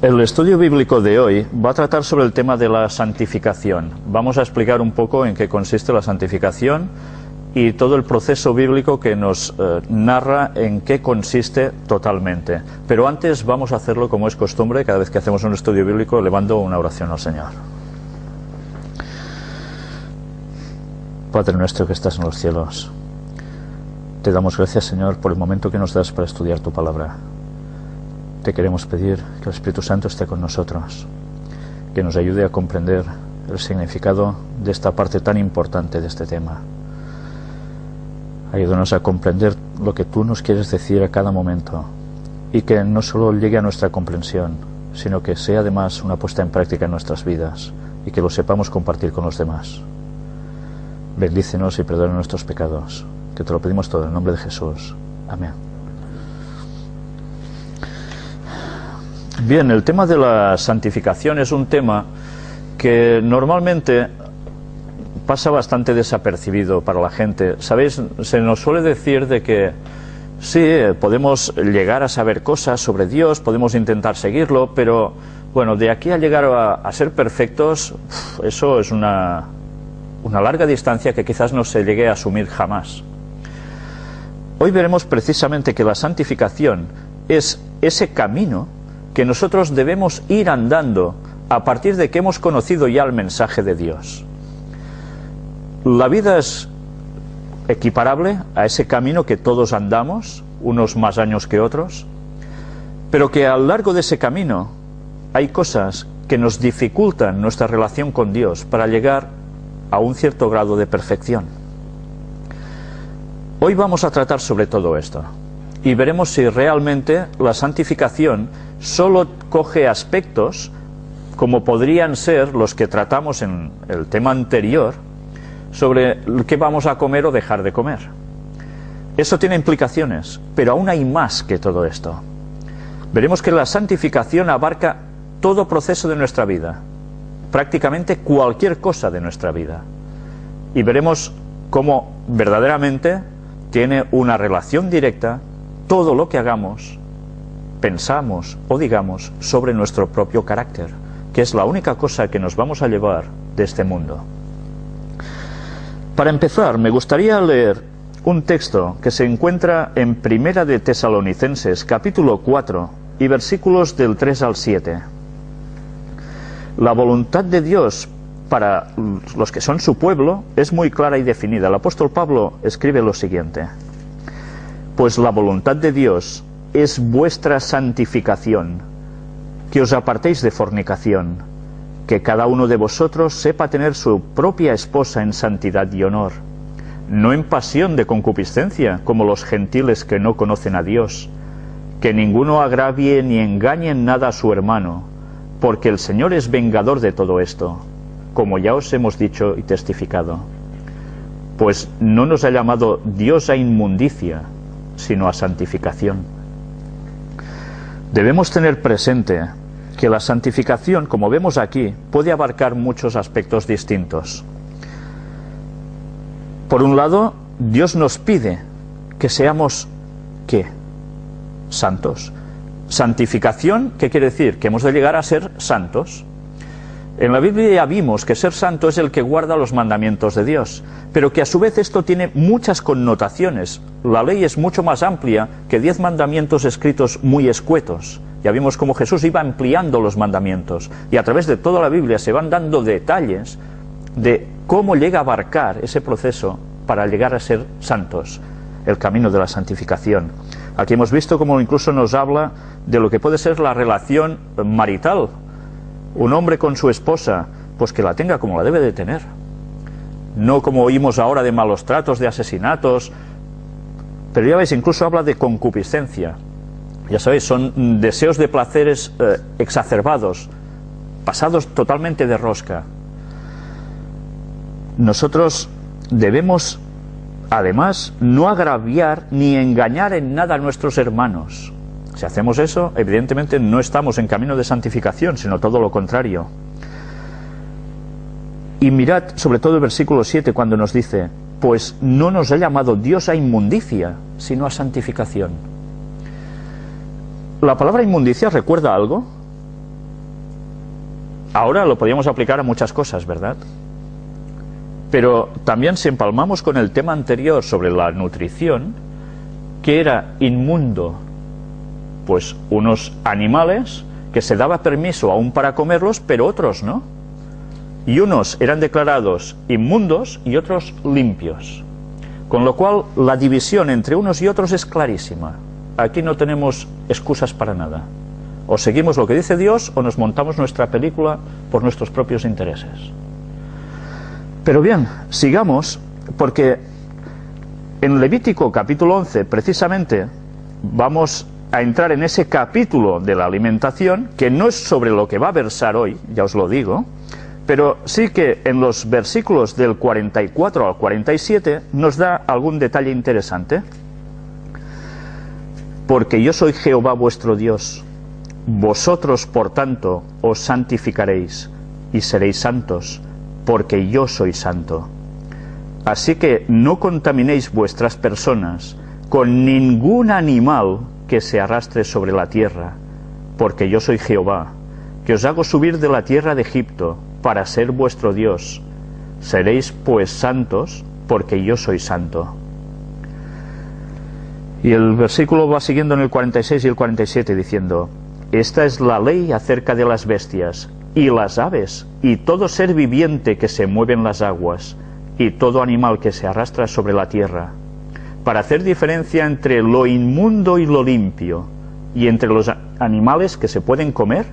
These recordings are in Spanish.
El estudio bíblico de hoy va a tratar sobre el tema de la santificación. Vamos a explicar un poco en qué consiste la santificación y todo el proceso bíblico que nos narra en qué consiste totalmente. Pero antes vamos a hacerlo como es costumbre, cada vez que hacemos un estudio bíblico, elevando una oración al Señor. Padre nuestro que estás en los cielos, te damos gracias, Señor, por el momento que nos das para estudiar tu palabra. Te queremos pedir que el Espíritu Santo esté con nosotros, que nos ayude a comprender el significado de esta parte tan importante de este tema. Ayúdanos a comprender lo que tú nos quieres decir a cada momento y que no solo llegue a nuestra comprensión, sino que sea además una puesta en práctica en nuestras vidas y que lo sepamos compartir con los demás. Bendícenos y perdona nuestros pecados, que te lo pedimos todo en el nombre de Jesús. Amén. Bien, el tema de la santificación es un tema que normalmente pasa bastante desapercibido para la gente. ¿Sabéis? Se nos suele decir de que sí, podemos llegar a saber cosas sobre Dios, podemos intentar seguirlo, pero bueno, de aquí a llegar a ser perfectos, eso es una larga distancia que quizás no se llegue a asumir jamás. Hoy veremos precisamente que la santificación es ese camino que nosotros debemos ir andando a partir de que hemos conocido ya el mensaje de Dios. La vida es equiparable a ese camino que todos andamos, unos más años que otros, pero que a lo largo de ese camino hay cosas que nos dificultan nuestra relación con Dios para llegar a un cierto grado de perfección. Hoy vamos a tratar sobre todo esto y veremos si realmente la santificación solo coge aspectos como podrían ser los que tratamos en el tema anterior sobre qué vamos a comer o dejar de comer. Eso tiene implicaciones, pero aún hay más que todo esto. Veremos que la santificación abarca todo proceso de nuestra vida, prácticamente cualquier cosa de nuestra vida, y veremos cómo verdaderamente tiene una relación directa todo lo que hagamos, pensamos o digamos sobre nuestro propio carácter, que es la única cosa que nos vamos a llevar de este mundo. Para empezar, me gustaría leer un texto que se encuentra en Primera de Tesalonicenses, capítulo 4, y versículos del 3 al 7. La voluntad de Dios para los que son su pueblo es muy clara y definida. El apóstol Pablo escribe lo siguiente: pues la voluntad de Dios es vuestra santificación, que os apartéis de fornicación, que cada uno de vosotros sepa tener su propia esposa en santidad y honor, no en pasión de concupiscencia, como los gentiles que no conocen a Dios, que ninguno agravie ni engañe en nada a su hermano, porque el Señor es vengador de todo esto, como ya os hemos dicho y testificado. Pues no nos ha llamado Dios a inmundicia, sino a santificación. Debemos tener presente que la santificación, como vemos aquí, puede abarcar muchos aspectos distintos. Por un lado, Dios nos pide que seamos, ¿qué? Santos. Santificación, ¿qué quiere decir? Que hemos de llegar a ser santos. En la Biblia ya vimos que ser santo es el que guarda los mandamientos de Dios, pero que a su vez esto tiene muchas connotaciones. La ley es mucho más amplia que 10 mandamientos escritos muy escuetos. Ya vimos cómo Jesús iba ampliando los mandamientos, y a través de toda la Biblia se van dando detalles de cómo llega a abarcar ese proceso para llegar a ser santos, el camino de la santificación. Aquí hemos visto cómo incluso nos habla de lo que puede ser la relación marital. Un hombre con su esposa, pues que la tenga como la debe de tener, no como oímos ahora de malos tratos, de asesinatos. Pero ya veis, incluso habla de concupiscencia. Ya sabéis, son deseos de placeres exacerbados, pasados totalmente de rosca. Nosotros debemos, además, no agraviar ni engañar en nada a nuestros hermanos. Si hacemos eso, evidentemente no estamos en camino de santificación, sino todo lo contrario. Y mirad sobre todo el versículo 7 cuando nos dice: pues no nos ha llamado Dios a inmundicia, sino a santificación. ¿La palabra inmundicia recuerda algo? ahora lo podríamos aplicar a muchas cosas, ¿verdad? Pero también si empalmamos con el tema anterior sobre la nutrición, ¿qué era inmundo? Pues unos animales que se daba permiso aún para comerlos, pero otros no. Y unos eran declarados inmundos y otros limpios. Con lo cual la división entre unos y otros es clarísima. Aquí no tenemos excusas para nada. O seguimos lo que dice Dios o nos montamos nuestra película por nuestros propios intereses. Pero bien, sigamos, porque en Levítico capítulo 11 precisamente vamos a entrar en ese capítulo de la alimentación, que no es sobre lo que va a versar hoy, ya os lo digo, pero sí que en los versículos del 44 al 47 nos da algún detalle interesante. Porque yo soy Jehová vuestro Dios, vosotros por tanto os santificaréis y seréis santos, porque yo soy santo. Así que no contaminéis vuestras personas con ningún animal que se arrastre sobre la tierra, porque yo soy Jehová, que os hago subir de la tierra de Egipto para ser vuestro Dios. Seréis pues santos, porque yo soy santo. Y el versículo va siguiendo en el 46 y el 47 diciendo: esta es la ley acerca de las bestias y las aves y todo ser viviente que se mueve en las aguas y todo animal que se arrastra sobre la tierra, para hacer diferencia entre lo inmundo y lo limpio, y entre los animales que se pueden comer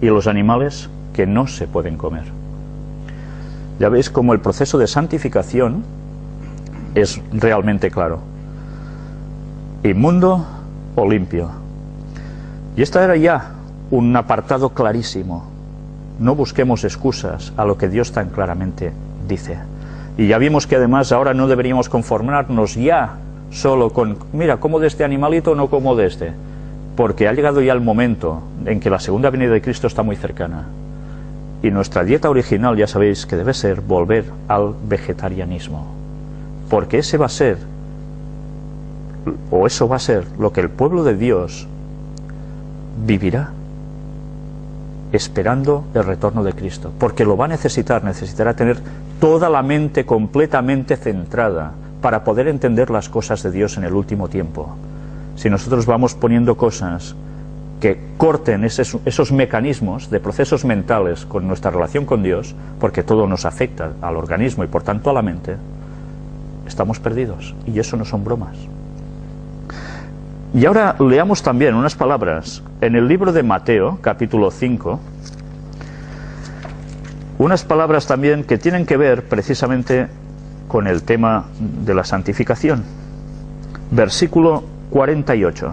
y los animales que no se pueden comer. Ya veis cómo el proceso de santificación es realmente claro: inmundo o limpio. Y esta era ya un apartado clarísimo. No busquemos excusas a lo que Dios tan claramente dice. Y ya vimos que además ahora no deberíamos conformarnos ya solo con, mira, como de este animalito, no como de este, porque ha llegado ya el momento en que la segunda venida de Cristo está muy cercana. Y nuestra dieta original, ya sabéis que debe ser volver al vegetarianismo, porque ese va a ser, o eso va a ser lo que el pueblo de Dios vivirá esperando el retorno de Cristo, porque lo va a necesitar, necesitará tener toda la mente completamente centrada para poder entender las cosas de Dios en el último tiempo. Si nosotros vamos poniendo cosas que corten esos mecanismos de procesos mentales con nuestra relación con Dios, porque todo nos afecta al organismo y por tanto a la mente, estamos perdidos, y eso no son bromas. Y ahora leamos también unas palabras en el libro de Mateo, capítulo 5, unas palabras también que tienen que ver precisamente con el tema de la santificación. Versículo 48.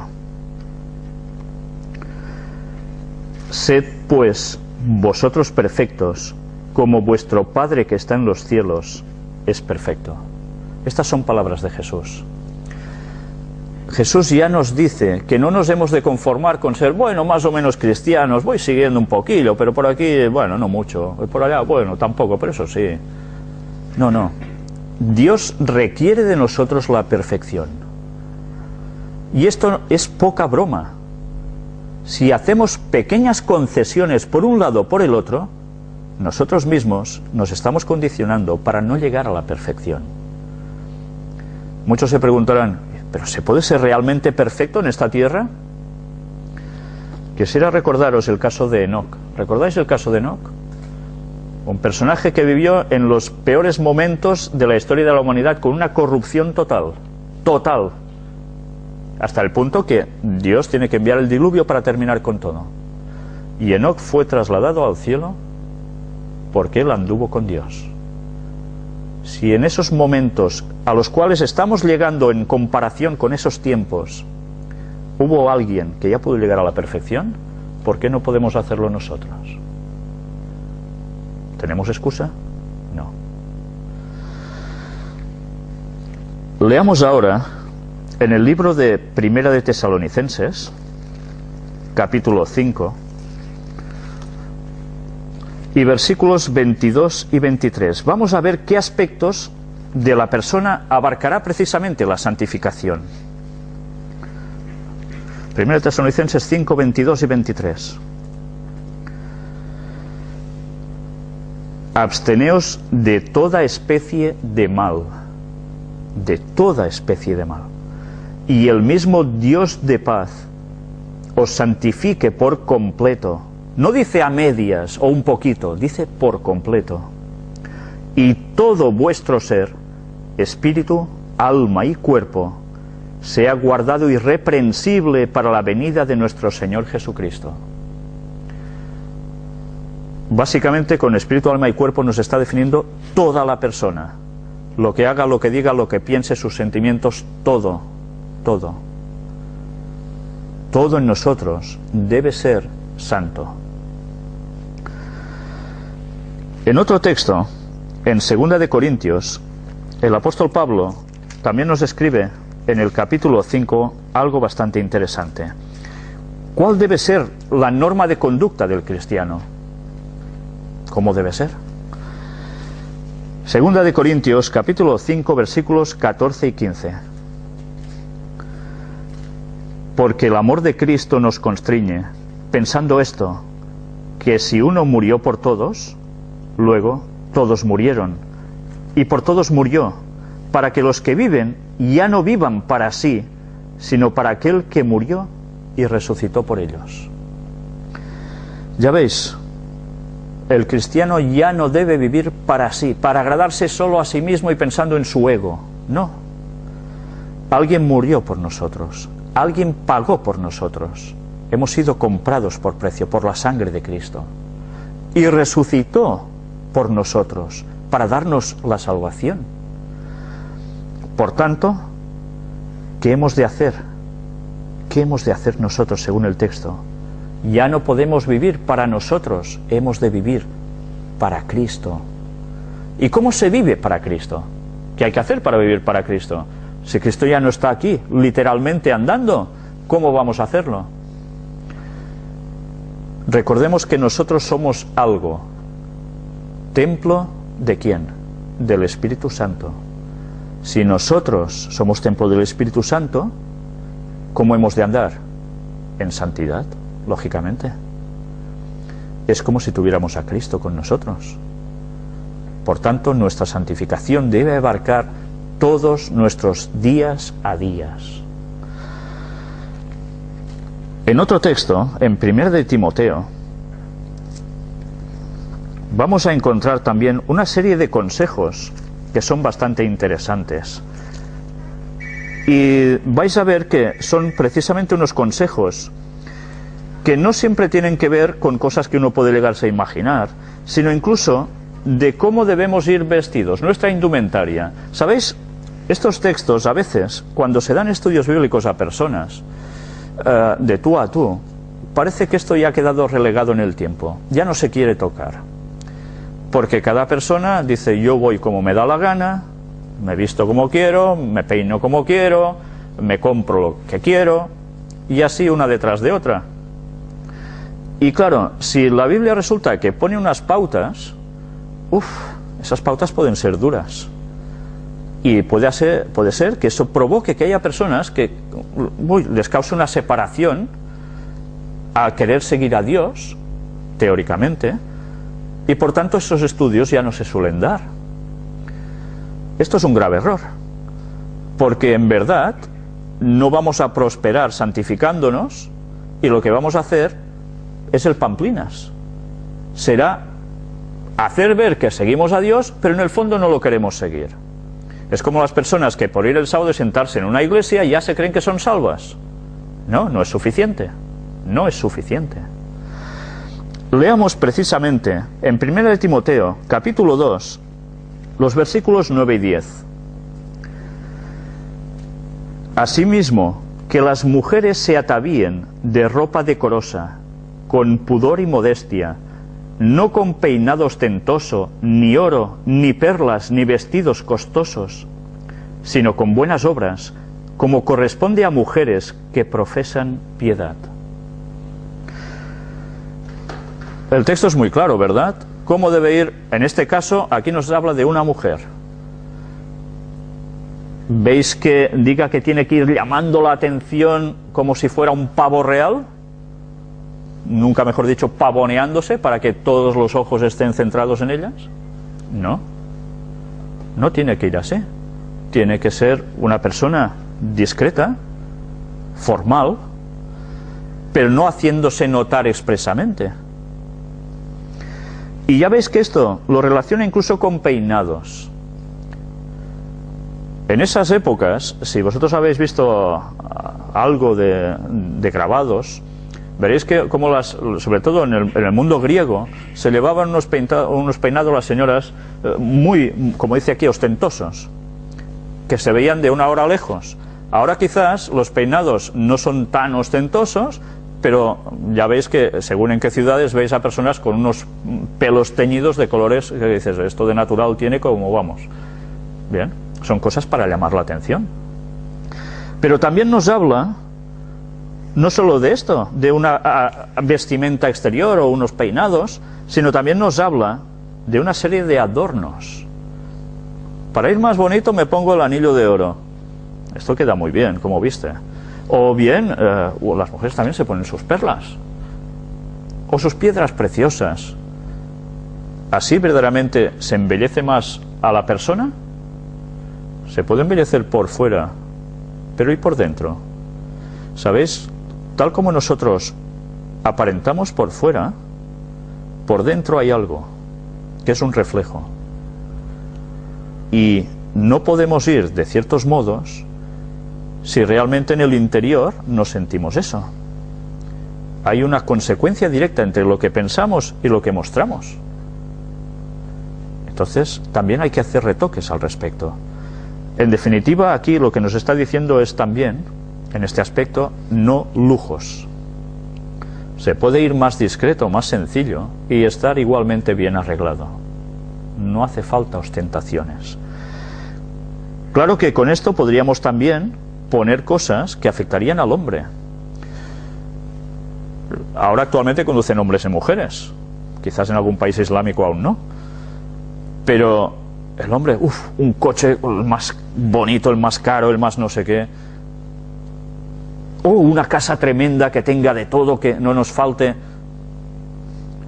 Sed pues vosotros perfectos, como vuestro Padre que está en los cielos es perfecto. Estas son palabras de Jesús. Jesús ya nos dice que no nos hemos de conformar con ser, bueno, más o menos cristianos, voy siguiendo un poquillo, pero por aquí, bueno, no mucho, por allá, bueno, tampoco, pero eso sí. No, no. Dios requiere de nosotros la perfección. Y esto es poca broma. Si hacemos pequeñas concesiones por un lado o por el otro, nosotros mismos nos estamos condicionando para no llegar a la perfección. Muchos se preguntarán, ¿pero se puede ser realmente perfecto en esta tierra? Quisiera recordaros el caso de Enoc. ¿Recordáis el caso de Enoc? Un personaje que vivió en los peores momentos de la historia de la humanidad con una corrupción total. Total. Hasta el punto que Dios tiene que enviar el diluvio para terminar con todo. Y Enoc fue trasladado al cielo porque él anduvo con Dios. Si en esos momentos a los cuales estamos llegando en comparación con esos tiempos hubo alguien que ya pudo llegar a la perfección, ¿por qué no podemos hacerlo nosotros? ¿Tenemos excusa? No. Leamos ahora en el libro de Primera de Tesalonicenses, capítulo 5, y versículos 22 y 23. Vamos a ver qué aspectos de la persona abarcará precisamente la santificación. Primera de Tesalonicenses 5, 22 y 23. absteneos de toda especie de mal, de toda especie de mal. Y el mismo Dios de paz os santifique por completo. No dice a medias o un poquito, dice por completo. Y todo vuestro ser, espíritu, alma y cuerpo, sea guardado irreprensible para la venida de nuestro Señor Jesucristo. Básicamente, con espíritu, alma y cuerpo nos está definiendo toda la persona. Lo que haga, lo que diga, lo que piense, sus sentimientos, todo, todo. Todo en nosotros debe ser santo. En otro texto, en 2 de Corintios, el apóstol Pablo también nos escribe en el capítulo 5 algo bastante interesante. ¿Cuál debe ser la norma de conducta del cristiano? ¿Cómo debe ser? 2 de Corintios, capítulo 5, versículos 14 y 15. Porque el amor de Cristo nos constriñe, pensando esto, que si uno murió por todos, luego todos murieron, y por todos murió, para que los que viven ya no vivan para sí, sino para aquel que murió y resucitó por ellos. Ya veis, el cristiano ya no debe vivir para sí, para agradarse solo a sí mismo y pensando en su ego. No. Alguien murió por nosotros, alguien pagó por nosotros. Hemos sido comprados por precio, por la sangre de Cristo. Y resucitó por nosotros, para darnos la salvación. Por tanto, ¿qué hemos de hacer? ¿Qué hemos de hacer nosotros según el texto? Ya no podemos vivir para nosotros, hemos de vivir para Cristo. ¿Y cómo se vive para Cristo? ¿Qué hay que hacer para vivir para Cristo? Si Cristo ya no está aquí, literalmente andando, ¿cómo vamos a hacerlo? Recordemos que nosotros somos algo. ¿Templo de quién? Del Espíritu Santo. Si nosotros somos templo del Espíritu Santo, ¿cómo hemos de andar? En santidad, lógicamente. Es como si tuviéramos a Cristo con nosotros. Por tanto, nuestra santificación debe abarcar todos nuestros días a días. En otro texto, en 1 de Timoteo, vamos a encontrar también una serie de consejos que son bastante interesantes. Y vais a ver que son precisamente unos consejos que no siempre tienen que ver con cosas que uno puede llegarse a imaginar, sino incluso de cómo debemos ir vestidos, nuestra indumentaria. ¿Sabéis? Estos textos, a veces, cuando se dan estudios bíblicos a personas, de tú a tú, parece que esto ya ha quedado relegado en el tiempo, ya no se quiere tocar. Porque cada persona dice, yo voy como me da la gana, me visto como quiero, me peino como quiero, me compro lo que quiero, y así una detrás de otra. Y claro, si la Biblia resulta que pone unas pautas, esas pautas pueden ser duras. Y puede ser que eso provoque que haya personas que les cause una separación a querer seguir a Dios, teóricamente, y por tanto esos estudios ya no se suelen dar. Esto es un grave error, porque en verdad no vamos a prosperar santificándonos, y lo que vamos a hacer es el pamplinas. Será hacer ver que seguimos a Dios, pero en el fondo no lo queremos seguir. Es como las personas que por ir el sábado y sentarse en una iglesia ya se creen que son salvas. No, no es suficiente. No es suficiente. Leamos precisamente en 1 de Timoteo, capítulo 2, los versículos 9 y 10. Asimismo, que las mujeres se atavíen de ropa decorosa, con pudor y modestia, no con peinado ostentoso, ni oro, ni perlas, ni vestidos costosos, sino con buenas obras, como corresponde a mujeres que profesan piedad. El texto es muy claro, ¿verdad? ¿Cómo debe ir? En este caso, aquí nos habla de una mujer. ¿Veis que diga que tiene que ir llamando la atención como si fuera un pavo real? Nunca mejor dicho, pavoneándose para que todos los ojos estén centrados en ellas. No, no tiene que ir así. Tiene que ser una persona discreta, formal, pero no haciéndose notar expresamente. Y ya veis que esto lo relaciona incluso con peinados. En esas épocas, si vosotros habéis visto algo de grabados, veréis que como sobre todo en el mundo griego, se llevaban unos peinados las señoras muy, como dice aquí, ostentosos, que se veían de una hora lejos. Ahora quizás los peinados no son tan ostentosos, pero ya veis que según en qué ciudades veis a personas con unos pelos teñidos de colores que dices, esto de natural tiene como vamos. Bien, son cosas para llamar la atención. Pero también nos habla no solo de esto, de una vestimenta exterior o unos peinados, sino también nos habla de una serie de adornos. Para ir más bonito me pongo el anillo de oro. Esto queda muy bien, como viste. O bien, las mujeres también se ponen sus perlas o sus piedras preciosas. ¿Así verdaderamente se embellece más a la persona? Se puede embellecer por fuera, pero ¿y por dentro? ¿Sabéis? Tal como nosotros aparentamos por fuera, por dentro hay algo que es un reflejo. Y no podemos ir de ciertos modos si realmente en el interior no sentimos eso. Hay una consecuencia directa entre lo que pensamos y lo que mostramos. Entonces, también hay que hacer retoques al respecto. En definitiva, aquí lo que nos está diciendo es también, en este aspecto, no lujos. Se puede ir más discreto, más sencillo, y estar igualmente bien arreglado. No hace falta ostentaciones. Claro que con esto podríamos también poner cosas que afectarían al hombre. Ahora actualmente conducen hombres y mujeres, quizás en algún país islámico aún no, pero el hombre, un coche el más bonito, el más caro, el más no sé qué, una casa tremenda que tenga de todo, que no nos falte,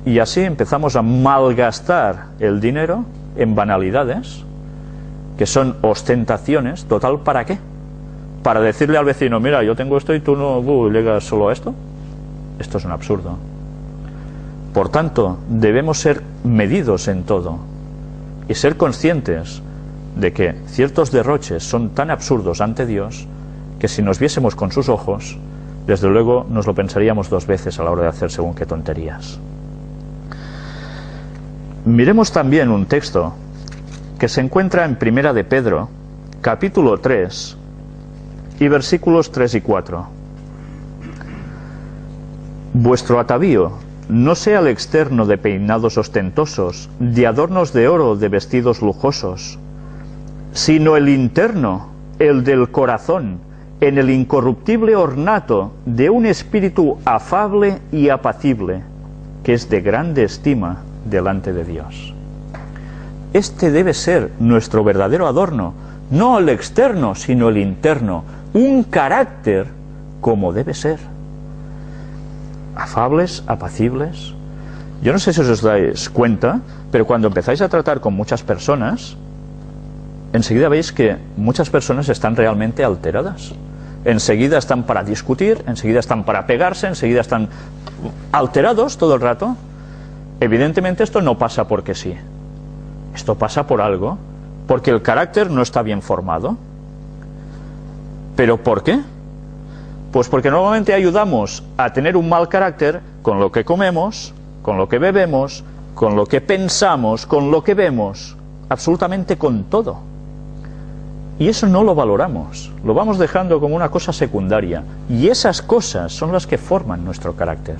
y así empezamos a malgastar el dinero en banalidades que son ostentaciones. Total, ¿para qué? Para decirle al vecino, mira, yo tengo esto y tú no llegas solo a esto. Esto es un absurdo. Por tanto, debemos ser medidos en todo y ser conscientes de que ciertos derroches son tan absurdos ante Dios que si nos viésemos con sus ojos, desde luego nos lo pensaríamos dos veces a la hora de hacer según qué tonterías. Miremos también un texto que se encuentra en Primera de Pedro, capítulo 3, y versículos 3 y 4. Vuestro atavío no sea el externo de peinados ostentosos, de adornos de oro, de vestidos lujosos, sino el interno, el del corazón, en el incorruptible ornato de un espíritu afable y apacible, que es de grande estima delante de Dios. Este debe ser nuestro verdadero adorno, no el externo, sino el interno, un carácter como debe ser. Afables, apacibles. Yo no sé si os dais cuenta, pero cuando empezáis a tratar con muchas personas, enseguida veis que muchas personas están realmente alteradas. Enseguida están para discutir, enseguida están para pegarse, enseguida están alterados todo el rato. Evidentemente esto no pasa porque sí. Esto pasa por algo, porque el carácter no está bien formado. ¿Pero por qué? Pues porque normalmente ayudamos a tener un mal carácter con lo que comemos, con lo que bebemos, con lo que pensamos, con lo que vemos, absolutamente con todo. Y eso no lo valoramos, lo vamos dejando como una cosa secundaria. Y esas cosas son las que forman nuestro carácter.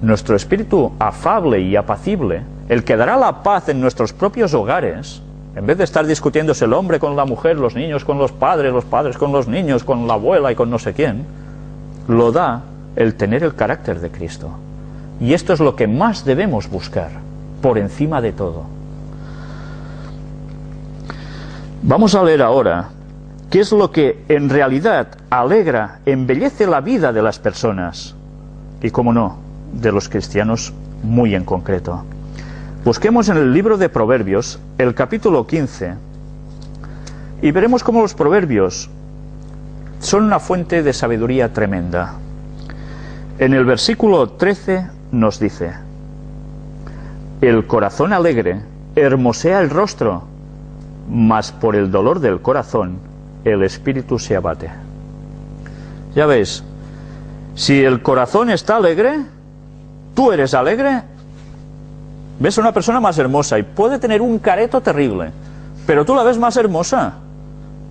Nuestro espíritu afable y apacible, el que dará la paz en nuestros propios hogares, en vez de estar discutiéndose el hombre con la mujer, los niños con los padres con los niños, con la abuela y con no sé quién, lo da el tener el carácter de Cristo. Y esto es lo que más debemos buscar, por encima de todo. Vamos a leer ahora qué es lo que en realidad alegra, embellece la vida de las personas, y cómo no, de los cristianos muy en concreto. Busquemos en el libro de Proverbios, el capítulo 15, y veremos cómo los proverbios son una fuente de sabiduría tremenda. En el versículo 13 nos dice: el corazón alegre hermosea el rostro, mas por el dolor del corazón el espíritu se abate. Ya veis, si el corazón está alegre, tú eres alegre, ves a una persona más hermosa y puede tener un careto terrible, pero tú la ves más hermosa.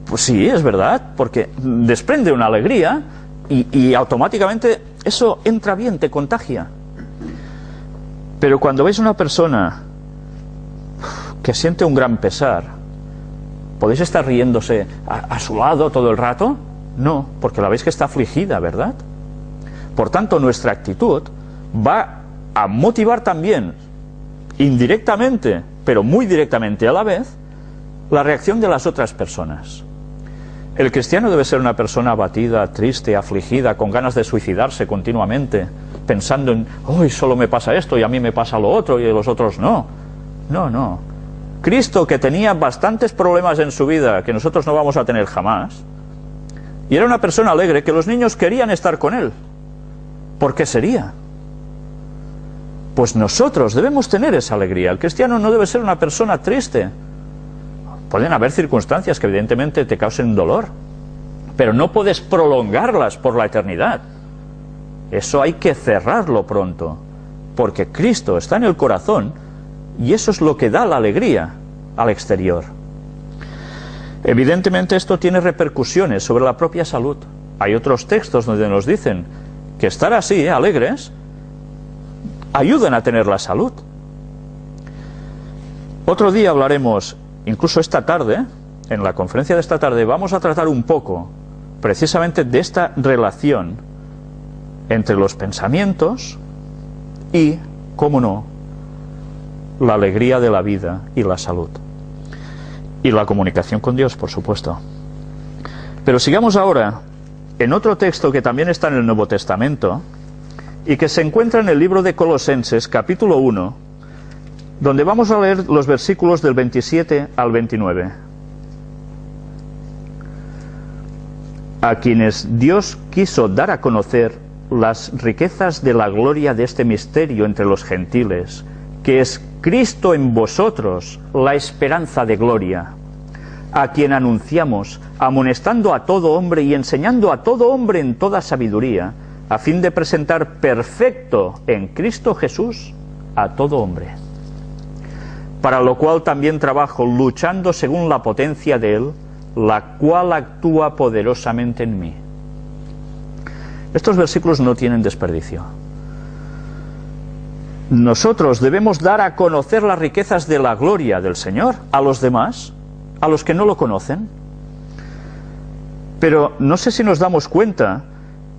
Pues sí, es verdad, porque desprende una alegría y automáticamente eso entra bien, te contagia. Pero cuando veis una persona que siente un gran pesar, ¿podéis estar riéndose a su lado todo el rato? No, porque la veis que está afligida, ¿verdad? Por tanto, nuestra actitud va a motivar también, indirectamente, pero muy directamente a la vez, la reacción de las otras personas. El cristiano debe ser una persona abatida, triste, afligida, con ganas de suicidarse continuamente, pensando en, hoy solo me pasa esto y a mí me pasa lo otro y a los otros no. No, no. Cristo, que tenía bastantes problemas en su vida que nosotros no vamos a tener jamás, y era una persona alegre que los niños querían estar con él. ¿Por qué sería? Pues nosotros debemos tener esa alegría. El cristiano no debe ser una persona triste. Pueden haber circunstancias que evidentemente te causen dolor, pero no puedes prolongarlas por la eternidad. Eso hay que cerrarlo pronto, porque Cristo está en el corazón y eso es lo que da la alegría al exterior. Evidentemente esto tiene repercusiones sobre la propia salud. Hay otros textos donde nos dicen que estar así, alegres, ayudan a tener la salud. Otro día hablaremos, incluso esta tarde, en la conferencia de esta tarde, vamos a tratar un poco precisamente de esta relación entre los pensamientos y, cómo no, la alegría de la vida y la salud. Y la comunicación con Dios, por supuesto. Pero sigamos ahora en otro texto que también está en el Nuevo Testamento y que se encuentra en el libro de Colosenses, capítulo 1, donde vamos a leer los versículos del 27 al 29. A quienes Dios quiso dar a conocer las riquezas de la gloria de este misterio entre los gentiles, que es Cristo en vosotros, la esperanza de gloria, a quien anunciamos, amonestando a todo hombre y enseñando a todo hombre en toda sabiduría, a fin de presentar perfecto en Cristo Jesús a todo hombre. Para lo cual también trabajo, luchando según la potencia de Él, la cual actúa poderosamente en mí. Estos versículos no tienen desperdicio. Nosotros debemos dar a conocer las riquezas de la gloria del Señor a los demás, a los que no lo conocen. Pero no sé si nos damos cuenta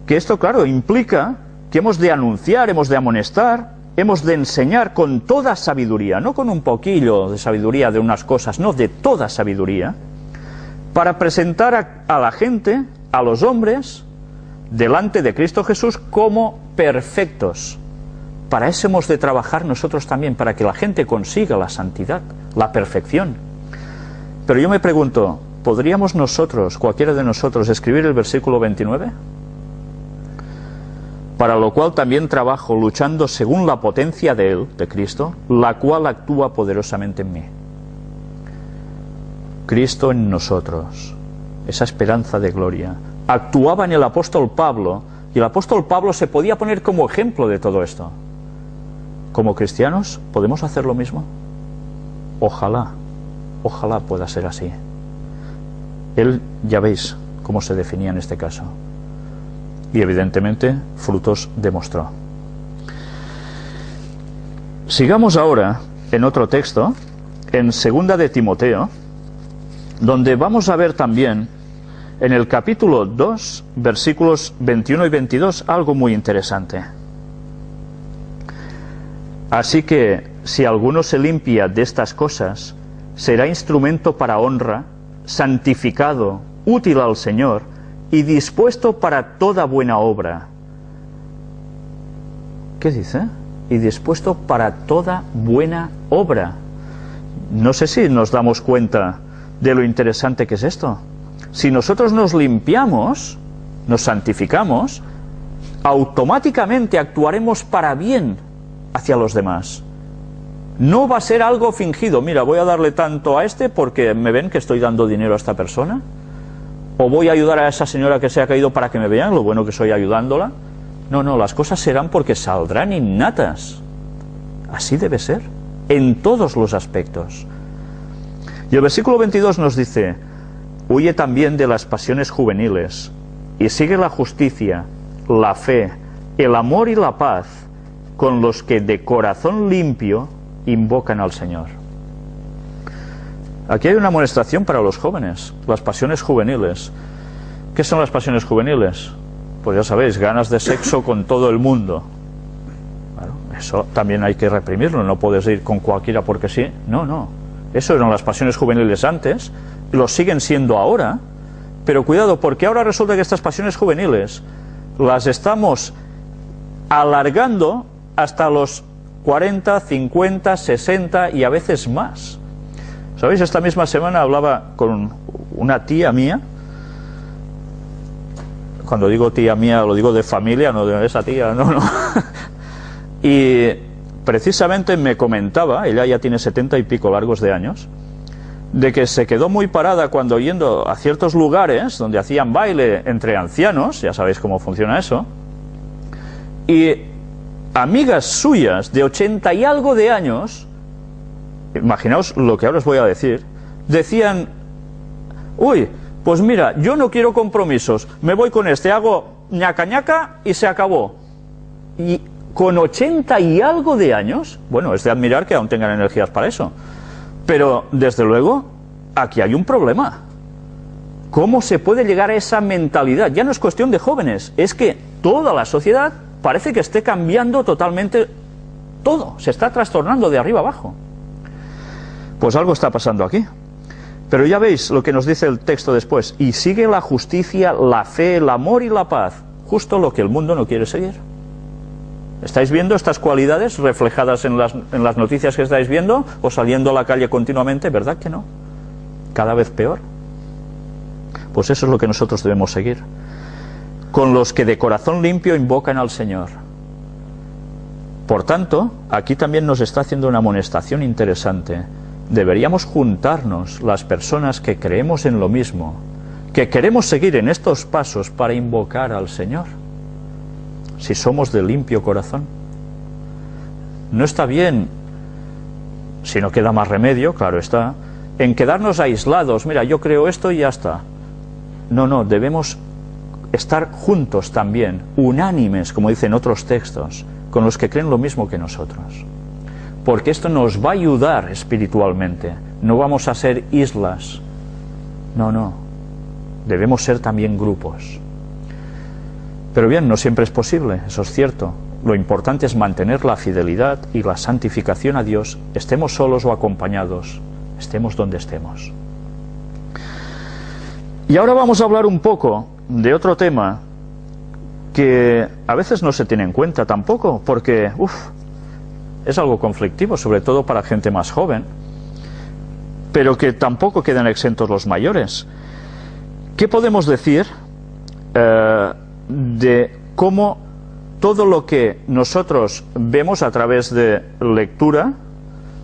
que esto, claro, implica que hemos de anunciar, hemos de amonestar, hemos de enseñar con toda sabiduría, no con un poquillo de sabiduría de unas cosas, no, de toda sabiduría, para presentar a la gente, a los hombres, delante de Cristo Jesús como perfectos. Para eso hemos de trabajar nosotros también, para que la gente consiga la santidad, la perfección. Pero yo me pregunto, ¿podríamos nosotros, cualquiera de nosotros, escribir el versículo 29? Para lo cual también trabajo, luchando según la potencia de Él, de Cristo, la cual actúa poderosamente en mí. Cristo en nosotros, esa esperanza de gloria, actuaba en el apóstol Pablo, y el apóstol Pablo se podía poner como ejemplo de todo esto. Como cristianos, ¿podemos hacer lo mismo? Ojalá, ojalá pueda ser así. Él, ya veis cómo se definía en este caso. Y evidentemente, frutos demostró. Sigamos ahora en otro texto, en 2 de Timoteo, donde vamos a ver también, en el capítulo 2, versículos 21 y 22, algo muy interesante. Así que, si alguno se limpia de estas cosas, será instrumento para honra, santificado, útil al Señor, y dispuesto para toda buena obra. ¿Qué dice? y dispuesto para toda buena obra. No sé si nos damos cuenta de lo interesante que es esto. Si nosotros nos limpiamos, nos santificamos, automáticamente actuaremos para bien hacia los demás. No va a ser algo fingido. Mira, voy a darle tanto a este porque me ven que estoy dando dinero a esta persona, o voy a ayudar a esa señora que se ha caído para que me vean lo bueno que soy ayudándola. No, no, las cosas serán porque saldrán innatas. Así debe ser, en todos los aspectos. Y el versículo 22 nos dice: huye también de las pasiones juveniles, y sigue la justicia, la fe, el amor y la paz, con los que de corazón limpio invocan al Señor. Aquí hay una amonestación para los jóvenes, las pasiones juveniles. ¿Qué son las pasiones juveniles? Pues ya sabéis, ganas de sexo con todo el mundo. Bueno, eso también hay que reprimirlo, no puedes ir con cualquiera porque sí. No, no. Eso eran las pasiones juveniles antes, lo siguen siendo ahora, pero cuidado, porque ahora resulta que estas pasiones juveniles las estamos alargando hasta los 40, 50, 60 y a veces más. ¿Sabéis? Esta misma semana hablaba con una tía mía. Cuando digo tía mía, lo digo de familia, no de esa tía, no, no. Y precisamente me comentaba, ella ya tiene 70 y pico largos de años, de que se quedó muy parada cuando yendo a ciertos lugares donde hacían baile entre ancianos, ya sabéis cómo funciona eso, y amigas suyas de 80 y algo de años, imaginaos lo que ahora os voy a decir, decían: uy, pues mira, yo no quiero compromisos, me voy con este, hago ñaca ñaca y se acabó. Y con 80 y algo de años, bueno, es de admirar que aún tengan energías para eso, pero desde luego aquí hay un problema. ¿Cómo se puede llegar a esa mentalidad? Ya no es cuestión de jóvenes, es que toda la sociedad parece que esté cambiando totalmente todo, se está trastornando de arriba abajo. Pues algo está pasando aquí. Pero ya veis lo que nos dice el texto después: y sigue la justicia, la fe, el amor y la paz, justo lo que el mundo no quiere seguir. ¿Estáis viendo estas cualidades reflejadas en las noticias que estáis viendo o saliendo a la calle continuamente? ¿Verdad que no? Cada vez peor. Pues eso es lo que nosotros debemos seguir. Con los que de corazón limpio invocan al Señor. Por tanto, aquí también nos está haciendo una amonestación interesante. Deberíamos juntarnos las personas que creemos en lo mismo, que queremos seguir en estos pasos para invocar al Señor, si somos de limpio corazón. No está bien, si no queda más remedio, claro está, en quedarnos aislados. Mira, yo creo esto y ya está. No, no, debemos estar juntos también, unánimes, como dicen otros textos, con los que creen lo mismo que nosotros. Porque esto nos va a ayudar espiritualmente. No vamos a ser islas. No, no. Debemos ser también grupos. Pero bien, no siempre es posible, eso es cierto. Lo importante es mantener la fidelidad y la santificación a Dios, estemos solos o acompañados, estemos donde estemos. Y ahora vamos a hablar un poco de otro tema que a veces no se tiene en cuenta tampoco, porque es algo conflictivo, sobre todo para gente más joven, pero que tampoco quedan exentos los mayores. ¿Qué podemos decir de cómo todo lo que nosotros vemos a través de lectura,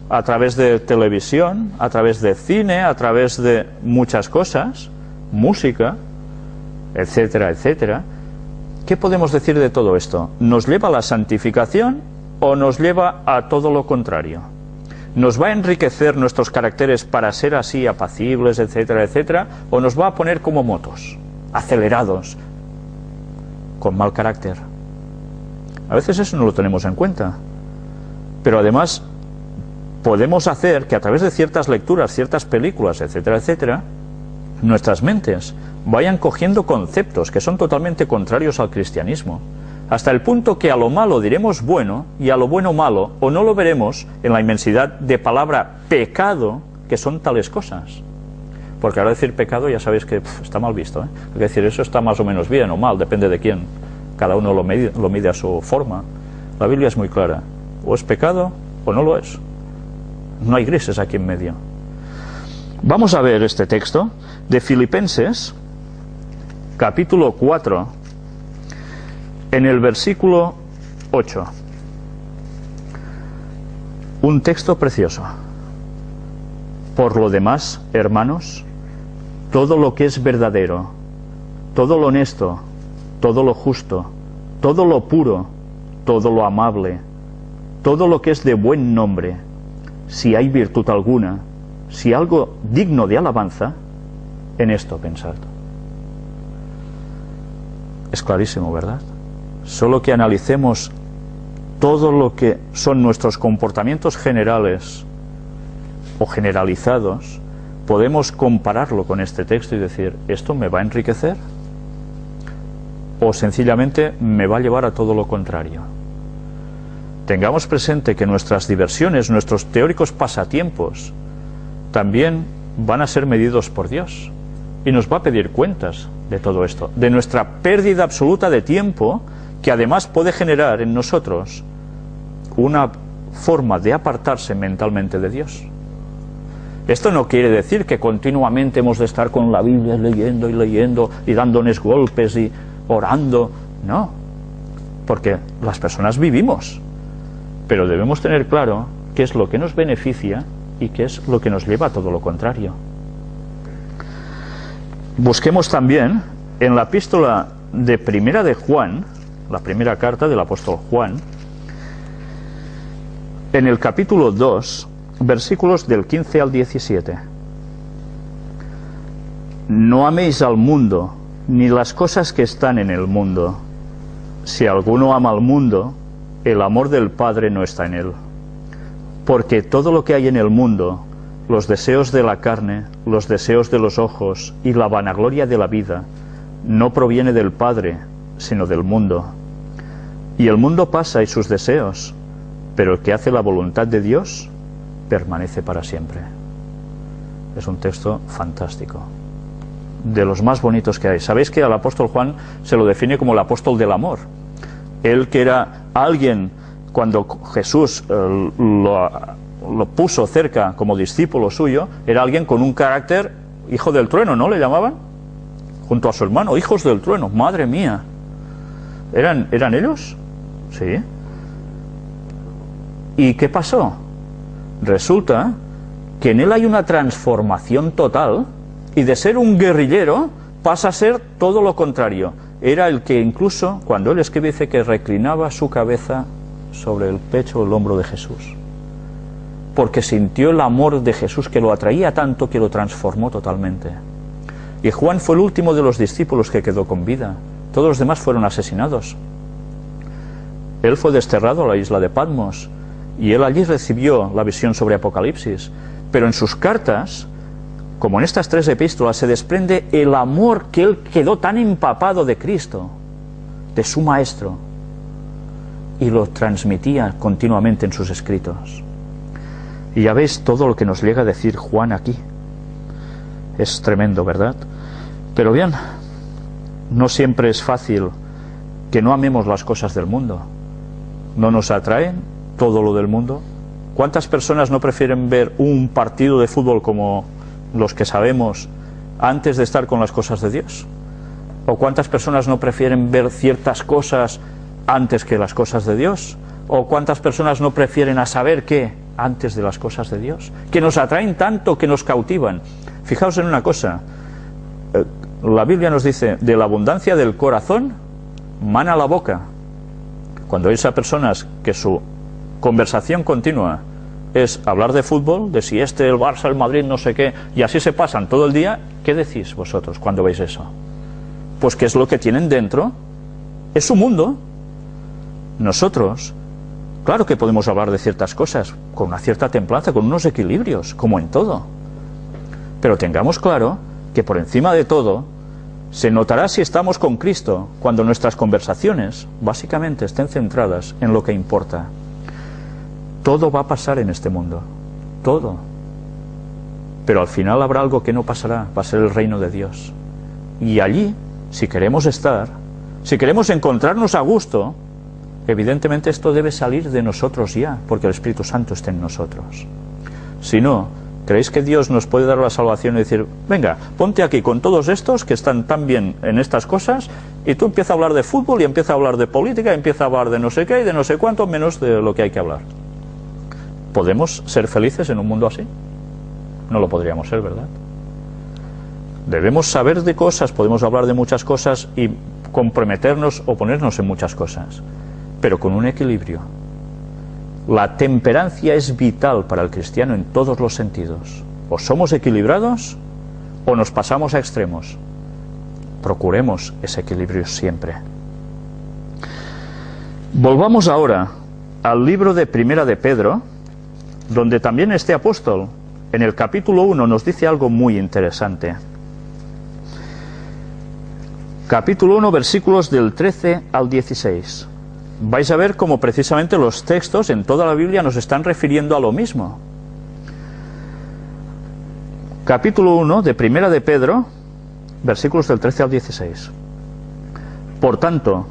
a través de televisión, a través de cine, a través de muchas cosas, música, etcétera, etcétera, qué podemos decir de todo esto? ¿Nos lleva a la santificación o nos lleva a todo lo contrario? ¿Nos va a enriquecer nuestros caracteres para ser así apacibles, etcétera, etcétera? ¿O nos va a poner como motos, acelerados, con mal carácter? A veces eso no lo tenemos en cuenta. Pero además podemos hacer que a través de ciertas lecturas, ciertas películas, etcétera, etcétera, nuestras mentes vayan cogiendo conceptos que son totalmente contrarios al cristianismo, hasta el punto que a lo malo diremos bueno y a lo bueno malo, o no lo veremos en la inmensidad de palabra pecado que son tales cosas. Porque ahora decir pecado ya sabéis que está mal visto, ¿eh? Hay que decir, eso está más o menos bien o mal, depende de quién. Cada uno lo mide a su forma. La Biblia es muy clara. o es pecado o no lo es. No hay grises aquí en medio. Vamos a ver este texto de Filipenses, capítulo 4, en el versículo 8. Un texto precioso. Por lo demás, hermanos, todo lo que es verdadero, todo lo honesto, todo lo justo, todo lo puro, todo lo amable, todo lo que es de buen nombre, si hay virtud alguna, si algo digno de alabanza, en esto pensad. Es clarísimo, ¿verdad? Solo que analicemos todo lo que son nuestros comportamientos generales o generalizados, podemos compararlo con este texto y decir, ¿esto me va a enriquecer? O sencillamente me va a llevar a todo lo contrario. Tengamos presente que nuestras diversiones, nuestros teóricos pasatiempos, también van a ser medidos por Dios. Y nos va a pedir cuentas de todo esto, de nuestra pérdida absoluta de tiempo, que además puede generar en nosotros una forma de apartarse mentalmente de Dios. Esto no quiere decir que continuamente hemos de estar con la Biblia leyendo y dándonos golpes y orando. No, porque las personas vivimos, pero debemos tener claro qué es lo que nos beneficia y qué es lo que nos lleva a todo lo contrario. Busquemos también en la epístola de Primera de Juan, la primera carta del apóstol Juan, en el capítulo 2, versículos del 15 al 17. No améis al mundo, ni las cosas que están en el mundo. Si alguno ama al mundo, el amor del Padre no está en él. Porque todo lo que hay en el mundo, los deseos de la carne, los deseos de los ojos y la vanagloria de la vida, no proviene del Padre, sino del mundo. Y el mundo pasa y sus deseos, pero el que hace la voluntad de Dios permanece para siempre. Es un texto fantástico, de los más bonitos que hay. Sabéis que al apóstol Juan se lo define como el apóstol del amor. Él, que era alguien, cuando Jesús lo puso cerca como discípulo suyo, era alguien con un carácter hijo del trueno, ¿no le llamaban? Junto a su hermano, hijos del trueno. Madre mía, ¿eran ellos? Sí. ¿Y qué pasó? Resulta que en él hay una transformación total, y de ser un guerrillero pasa a ser todo lo contrario. Era el que incluso, cuando él escribe, dice que reclinaba su cabeza sobre el pecho o el hombro de Jesús, porque sintió el amor de Jesús, que lo atraía tanto que lo transformó totalmente. Y Juan fue el último de los discípulos que quedó con vida. Todos los demás fueron asesinados. Él fue desterrado a la isla de Patmos, y él allí recibió la visión sobre Apocalipsis. Pero en sus cartas, como en estas 3 epístolas, se desprende el amor que él quedó tan empapado de Cristo, de su Maestro, y lo transmitía continuamente en sus escritos. Y ya veis todo lo que nos llega a decir Juan aquí. Es tremendo, ¿verdad? Pero bien, no siempre es fácil que no amemos las cosas del mundo. ¿No nos atraen todo lo del mundo? ¿Cuántas personas no prefieren ver un partido de fútbol como los que sabemos antes de estar con las cosas de Dios? ¿O cuántas personas no prefieren ver ciertas cosas antes que las cosas de Dios? ¿O cuántas personas no prefieren a saber qué antes de las cosas de Dios? Que nos atraen tanto, que nos cautivan. Fijaos en una cosa, la Biblia nos dice, de la abundancia del corazón mana la boca. Cuando hay esas personas que su conversación continua es hablar de fútbol, de si el Barça, el Madrid, no sé qué, y así se pasan todo el día, ¿qué decís vosotros cuando veis eso? Pues que es lo que tienen dentro, es su mundo. Nosotros, claro que podemos hablar de ciertas cosas con una cierta templanza, con unos equilibrios, como en todo, pero tengamos claro que por encima de todo se notará si estamos con Cristo cuando nuestras conversaciones básicamente estén centradas en lo que importa. Todo va a pasar en este mundo, todo, pero al final habrá algo que no pasará, va a ser el reino de Dios. Y allí, si queremos estar, si queremos encontrarnos a gusto, evidentemente esto debe salir de nosotros ya, porque el Espíritu Santo está en nosotros. Si no, ¿creéis que Dios nos puede dar la salvación y decir, venga, ponte aquí con todos estos que están tan bien en estas cosas, y tú empieza a hablar de fútbol, y empieza a hablar de política, y empieza a hablar de no sé qué y de no sé cuánto, menos de lo que hay que hablar? ¿Podemos ser felices en un mundo así? No lo podríamos ser, ¿verdad? Debemos saber de cosas, podemos hablar de muchas cosas y comprometernos o ponernos en muchas cosas, pero con un equilibrio. La temperancia es vital para el cristiano en todos los sentidos. O somos equilibrados o nos pasamos a extremos. Procuremos ese equilibrio siempre. Volvamos ahora al libro de Primera de Pedro, donde también este apóstol, en el capítulo 1, nos dice algo muy interesante. Capítulo 1, versículos del 13 al 16. Vais a ver cómo precisamente los textos en toda la Biblia nos están refiriendo a lo mismo. Capítulo 1 de Primera de Pedro, versículos del 13 al 16. Por tanto,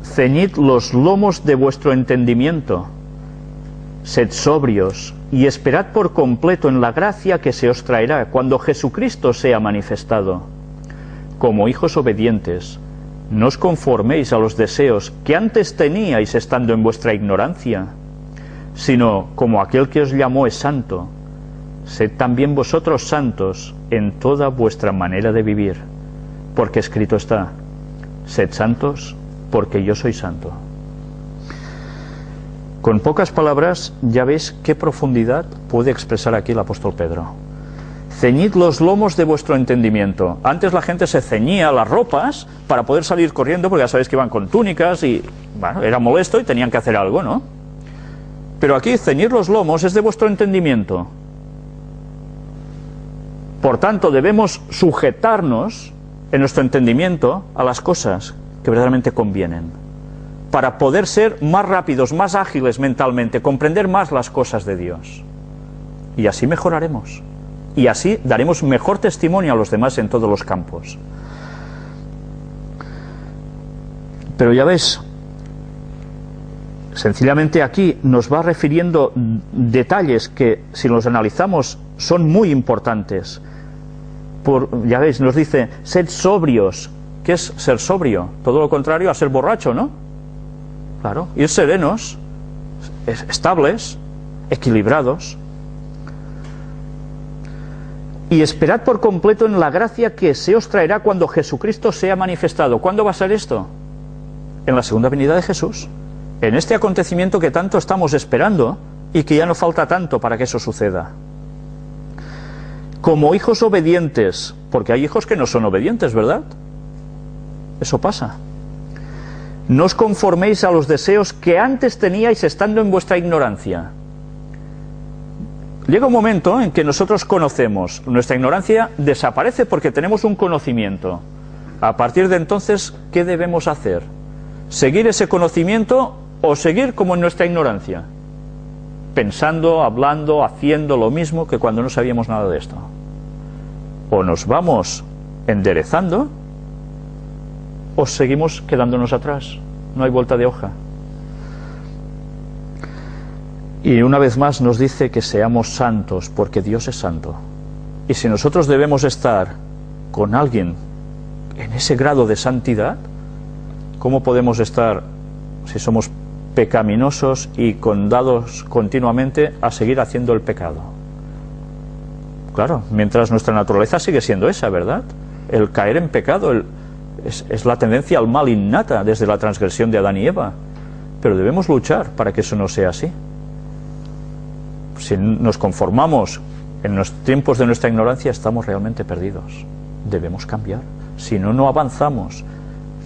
ceñid los lomos de vuestro entendimiento, sed sobrios, y esperad por completo en la gracia que se os traerá cuando Jesucristo sea manifestado. Como hijos obedientes, no os conforméis a los deseos que antes teníais estando en vuestra ignorancia, sino como aquel que os llamó es santo, sed también vosotros santos en toda vuestra manera de vivir, porque escrito está, sed santos, porque yo soy santo. Con pocas palabras ya veis qué profundidad puede expresar aquí el apóstol Pedro. Ceñid los lomos de vuestro entendimiento. Antes la gente se ceñía las ropas para poder salir corriendo, porque ya sabéis que iban con túnicas y, bueno, era molesto y tenían que hacer algo, ¿no? Pero aquí ceñir los lomos es de vuestro entendimiento. Por tanto, debemos sujetarnos en nuestro entendimiento a las cosas que verdaderamente convienen, para poder ser más rápidos, más ágiles mentalmente, comprender más las cosas de Dios. Y así mejoraremos. Y así daremos mejor testimonio a los demás en todos los campos. Pero ya ves, sencillamente aquí nos va refiriendo detalles que, si los analizamos, son muy importantes. Ya veis, nos dice, sed sobrios. ¿Qué es ser sobrio? Todo lo contrario a ser borracho, ¿no? Claro, ir serenos, estables, equilibrados. Y esperad por completo en la gracia que se os traerá cuando Jesucristo sea manifestado. ¿Cuándo va a ser esto? En la segunda venida de Jesús. En este acontecimiento que tanto estamos esperando y que ya no falta tanto para que eso suceda. Como hijos obedientes, porque hay hijos que no son obedientes, ¿verdad? Eso pasa. No os conforméis a los deseos que antes teníais estando en vuestra ignorancia. Llega un momento en que nosotros conocemos, nuestra ignorancia desaparece porque tenemos un conocimiento. A partir de entonces, ¿qué debemos hacer? ¿Seguir ese conocimiento o seguir como en nuestra ignorancia? Pensando, hablando, haciendo lo mismo que cuando no sabíamos nada de esto. O nos vamos enderezando o seguimos quedándonos atrás. No hay vuelta de hoja. Y una vez más nos dice que seamos santos, porque Dios es santo. Y si nosotros debemos estar con alguien en ese grado de santidad, ¿cómo podemos estar si somos pecaminosos y condados continuamente a seguir haciendo el pecado? Claro, mientras nuestra naturaleza sigue siendo esa, ¿verdad? El caer en pecado es la tendencia al mal innata desde la transgresión de Adán y Eva. Pero debemos luchar para que eso no sea así. Si nos conformamos en los tiempos de nuestra ignorancia, estamos realmente perdidos. Debemos cambiar. Si no, no avanzamos.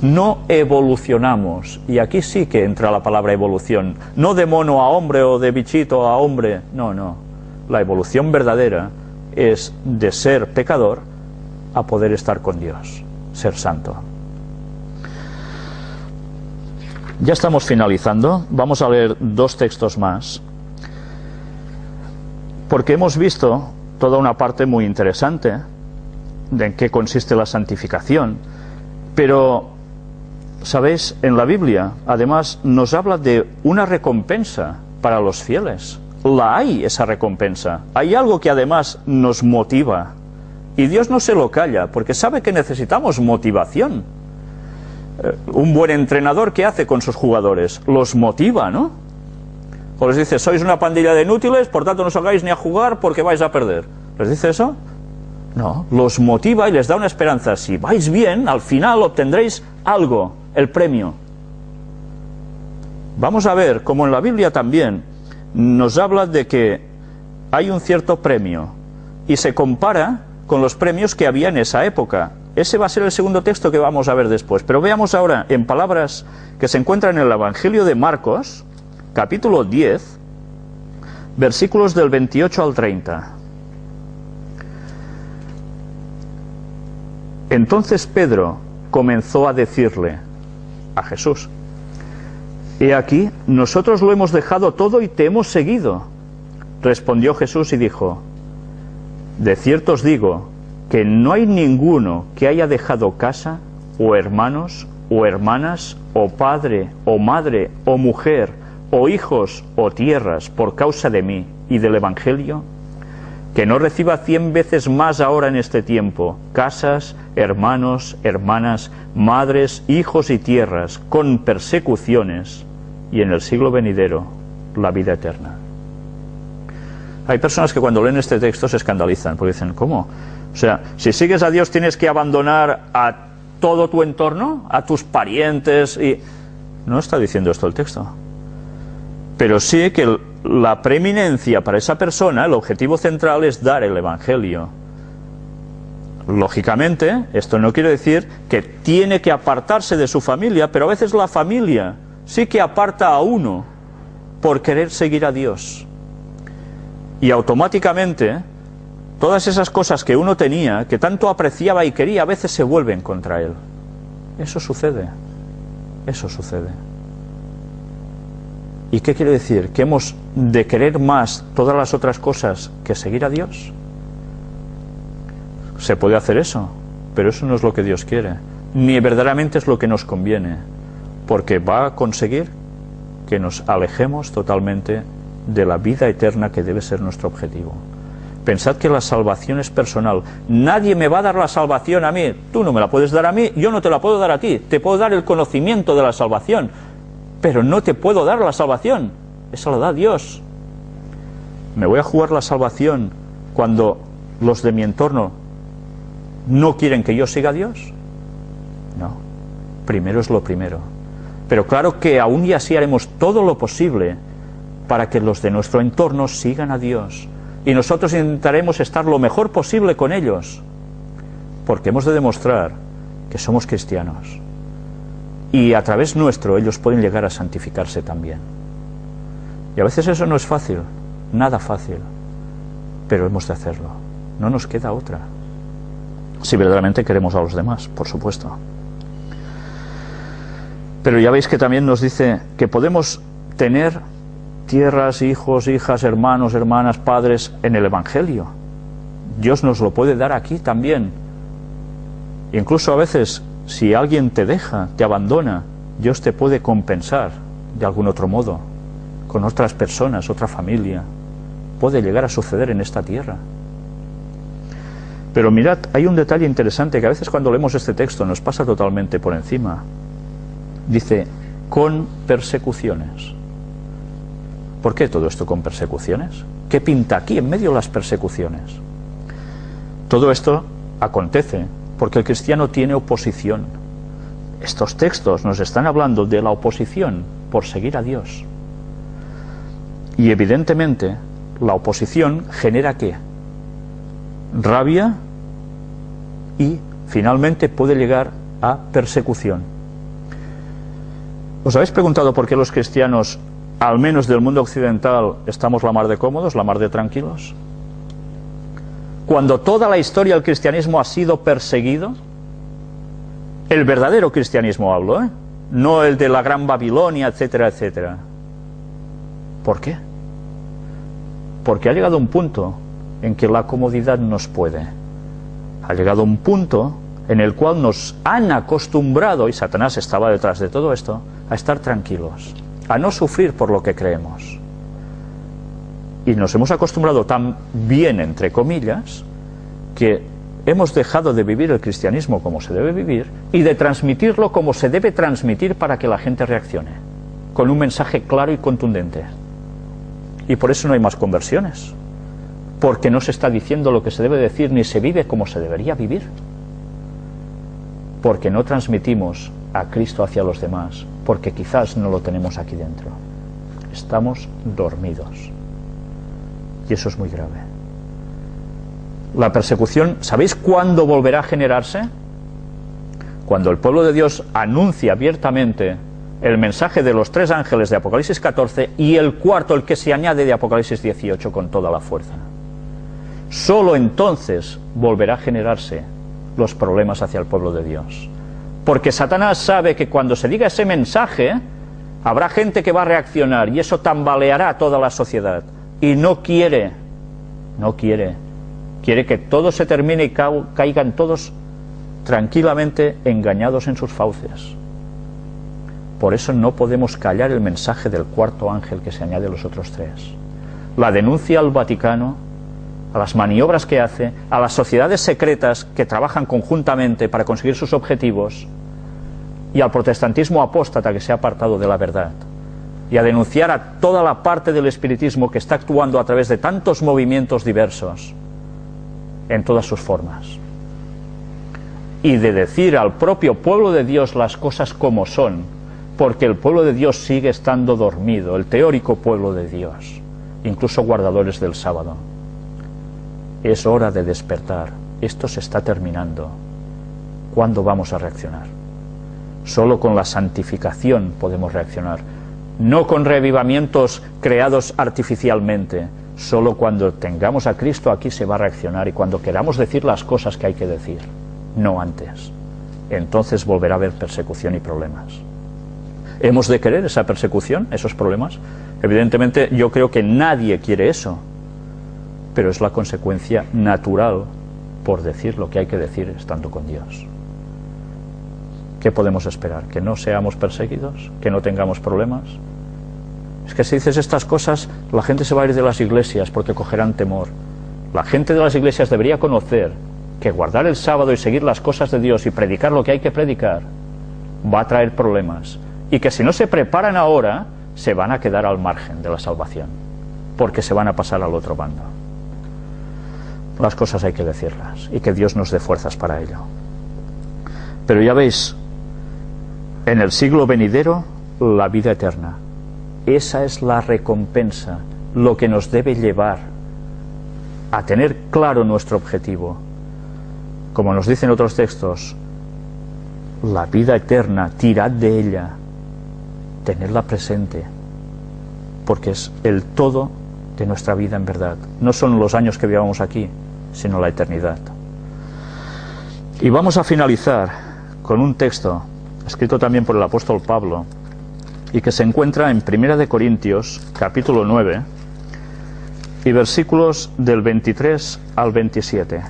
No evolucionamos. Y aquí sí que entra la palabra evolución. No de mono a hombre o de bichito a hombre. No, no. La evolución verdadera es de ser pecador a poder estar con Dios. Ser santo. Ya estamos finalizando. Vamos a leer 2 textos más. Porque hemos visto toda una parte muy interesante de en qué consiste la santificación, pero Sabéis, en la Biblia, además, nos habla de una recompensa para los fieles. La hay, esa recompensa. Hay algo que además nos motiva. Y Dios no se lo calla, porque sabe que necesitamos motivación. Un buen entrenador, ¿qué hace con sus jugadores? Los motiva, ¿no? O les dice, sois una pandilla de inútiles, por tanto no salgáis ni a jugar porque vais a perder. ¿Les dice eso? No, los motiva y les da una esperanza. Si vais bien, al final obtendréis algo, el premio. Vamos a ver, como en la Biblia también, nos habla de que hay un cierto premio y se compara con los premios que había en esa época. Ese va a ser el segundo texto que vamos a ver después. Pero veamos ahora en palabras que se encuentran en el Evangelio de Marcos, capítulo 10, versículos del 28 al 30. Entonces Pedro comenzó a decirle a Jesús: He aquí, nosotros lo hemos dejado todo y te hemos seguido. Respondió Jesús y dijo: De cierto os digo que no hay ninguno que haya dejado casa, o hermanos, o hermanas, o padre, o madre, o mujer, o hijos, o tierras, por causa de mí y del Evangelio, que no reciba 100 veces más ahora en este tiempo, casas, hermanos, hermanas, madres, hijos y tierras, con persecuciones, y en el siglo venidero, la vida eterna. Hay personas que cuando leen este texto se escandalizan, porque dicen, ¿cómo? O sea, si sigues a Dios tienes que abandonar a todo tu entorno, a tus parientes, y... No está diciendo esto el texto. Pero sí que la preeminencia para esa persona, el objetivo central es dar el Evangelio. Lógicamente, esto no quiere decir que tiene que apartarse de su familia, pero a veces la familia sí que aparta a uno por querer seguir a Dios. Y automáticamente, todas esas cosas que uno tenía, que tanto apreciaba y quería, a veces se vuelven contra él. Eso sucede. Eso sucede. ¿Y qué quiere decir? ¿Que hemos de querer más todas las otras cosas que seguir a Dios? Se puede hacer eso, pero eso no es lo que Dios quiere, ni verdaderamente es lo que nos conviene, porque va a conseguir que nos alejemos totalmente de la vida eterna que debe ser nuestro objetivo. Pensad que la salvación es personal. Nadie me va a dar la salvación a mí. Tú no me la puedes dar a mí, yo no te la puedo dar a ti. Te puedo dar el conocimiento de la salvación, pero no te puedo dar la salvación. Esa la da Dios. ¿Me voy a jugar la salvación cuando los de mi entorno no quieren que yo siga a Dios? No. Primero es lo primero. Pero claro que aún y así haremos todo lo posible para que los de nuestro entorno sigan a Dios. Y nosotros intentaremos estar lo mejor posible con ellos, porque hemos de demostrar que somos cristianos. Y a través nuestro ellos pueden llegar a santificarse también. Y a veces eso no es fácil, nada fácil, pero hemos de hacerlo. No nos queda otra. Si verdaderamente queremos a los demás, por supuesto. Pero ya veis que también nos dice que podemos tener tierras, hijos, hijas, hermanos, hermanas, padres en el Evangelio. Dios nos lo puede dar aquí también. Incluso a veces, si alguien te deja, te abandona, Dios te puede compensar de algún otro modo, con otras personas, otra familia. Puede llegar a suceder en esta tierra. Pero mirad, hay un detalle interesante que a veces cuando leemos este texto nos pasa totalmente por encima. Dice, con persecuciones. ¿Por qué todo esto con persecuciones? ¿Qué pinta aquí en medio de las persecuciones? Todo esto acontece porque el cristiano tiene oposición. Estos textos nos están hablando de la oposición por seguir a Dios. Y evidentemente la oposición genera ¿qué? Rabia y finalmente puede llegar a persecución. ¿Os habéis preguntado por qué los cristianos, al menos del mundo occidental, estamos la mar de cómodos, la mar de tranquilos? Cuando toda la historia del cristianismo ha sido perseguido, el verdadero cristianismo hablo, no el de la Gran Babilonia, etcétera, etcétera. ¿Por qué? Porque ha llegado un punto en que la comodidad nos puede. Ha llegado un punto en el cual nos han acostumbrado, y Satanás estaba detrás de todo esto, a estar tranquilos, a no sufrir por lo que creemos. Y nos hemos acostumbrado tan bien, entre comillas, que hemos dejado de vivir el cristianismo como se debe vivir y de transmitirlo como se debe transmitir para que la gente reaccione, con un mensaje claro y contundente. Y por eso no hay más conversiones, porque no se está diciendo lo que se debe decir ni se vive como se debería vivir, porque no transmitimos a Cristo hacia los demás, porque quizás no lo tenemos aquí dentro. Estamos dormidos. Y eso es muy grave. La persecución, ¿sabéis cuándo volverá a generarse? Cuando el pueblo de Dios anuncia abiertamente el mensaje de los 3 ángeles de Apocalipsis 14 y el cuarto, el que se añade de Apocalipsis 18 con toda la fuerza. Solo entonces volverá a generarse los problemas hacia el pueblo de Dios. Porque Satanás sabe que cuando se diga ese mensaje, habrá gente que va a reaccionar y eso tambaleará a toda la sociedad. Y no quiere que todo se termine y caigan todos tranquilamente engañados en sus fauces. Por eso no podemos callar el mensaje del cuarto ángel que se añade a los otros 3. La denuncia al Vaticano, a las maniobras que hace, a las sociedades secretas que trabajan conjuntamente para conseguir sus objetivos, y al protestantismo apóstata que se ha apartado de la verdad, y a denunciar a toda la parte del espiritismo que está actuando a través de tantos movimientos diversos, en todas sus formas, y de decir al propio pueblo de Dios las cosas como son, porque el pueblo de Dios sigue estando dormido, el teórico pueblo de Dios, incluso guardadores del sábado. Es hora de despertar, esto se está terminando. ¿Cuándo vamos a reaccionar? Solo con la santificación podemos reaccionar, no con reavivamientos creados artificialmente. Solo cuando tengamos a Cristo aquí se va a reaccionar, y cuando queramos decir las cosas que hay que decir, no antes. Entonces volverá a haber persecución y problemas. ¿Hemos de querer esa persecución, esos problemas? Evidentemente yo creo que nadie quiere eso, pero es la consecuencia natural por decir lo que hay que decir estando con Dios. ¿Qué podemos esperar? ¿Que no seamos perseguidos? ¿Que no tengamos problemas? Es que si dices estas cosas, la gente se va a ir de las iglesias porque cogerán temor. La gente de las iglesias debería conocer que guardar el sábado y seguir las cosas de Dios y predicar lo que hay que predicar va a traer problemas, y que si no se preparan ahora se van a quedar al margen de la salvación, porque se van a pasar al otro bando. Las cosas hay que decirlas, y que Dios nos dé fuerzas para ello. Pero ya veis, en el siglo venidero, la vida eterna. Esa es la recompensa, lo que nos debe llevar a tener claro nuestro objetivo. Como nos dicen otros textos, la vida eterna, tirad de ella, tenedla presente, porque es el todo de nuestra vida en verdad. No son los años que vivamos aquí, sino la eternidad. Y vamos a finalizar con un texto escrito también por el apóstol Pablo, y que se encuentra en 1 Corintios, capítulo 9, y versículos del 23 al 27.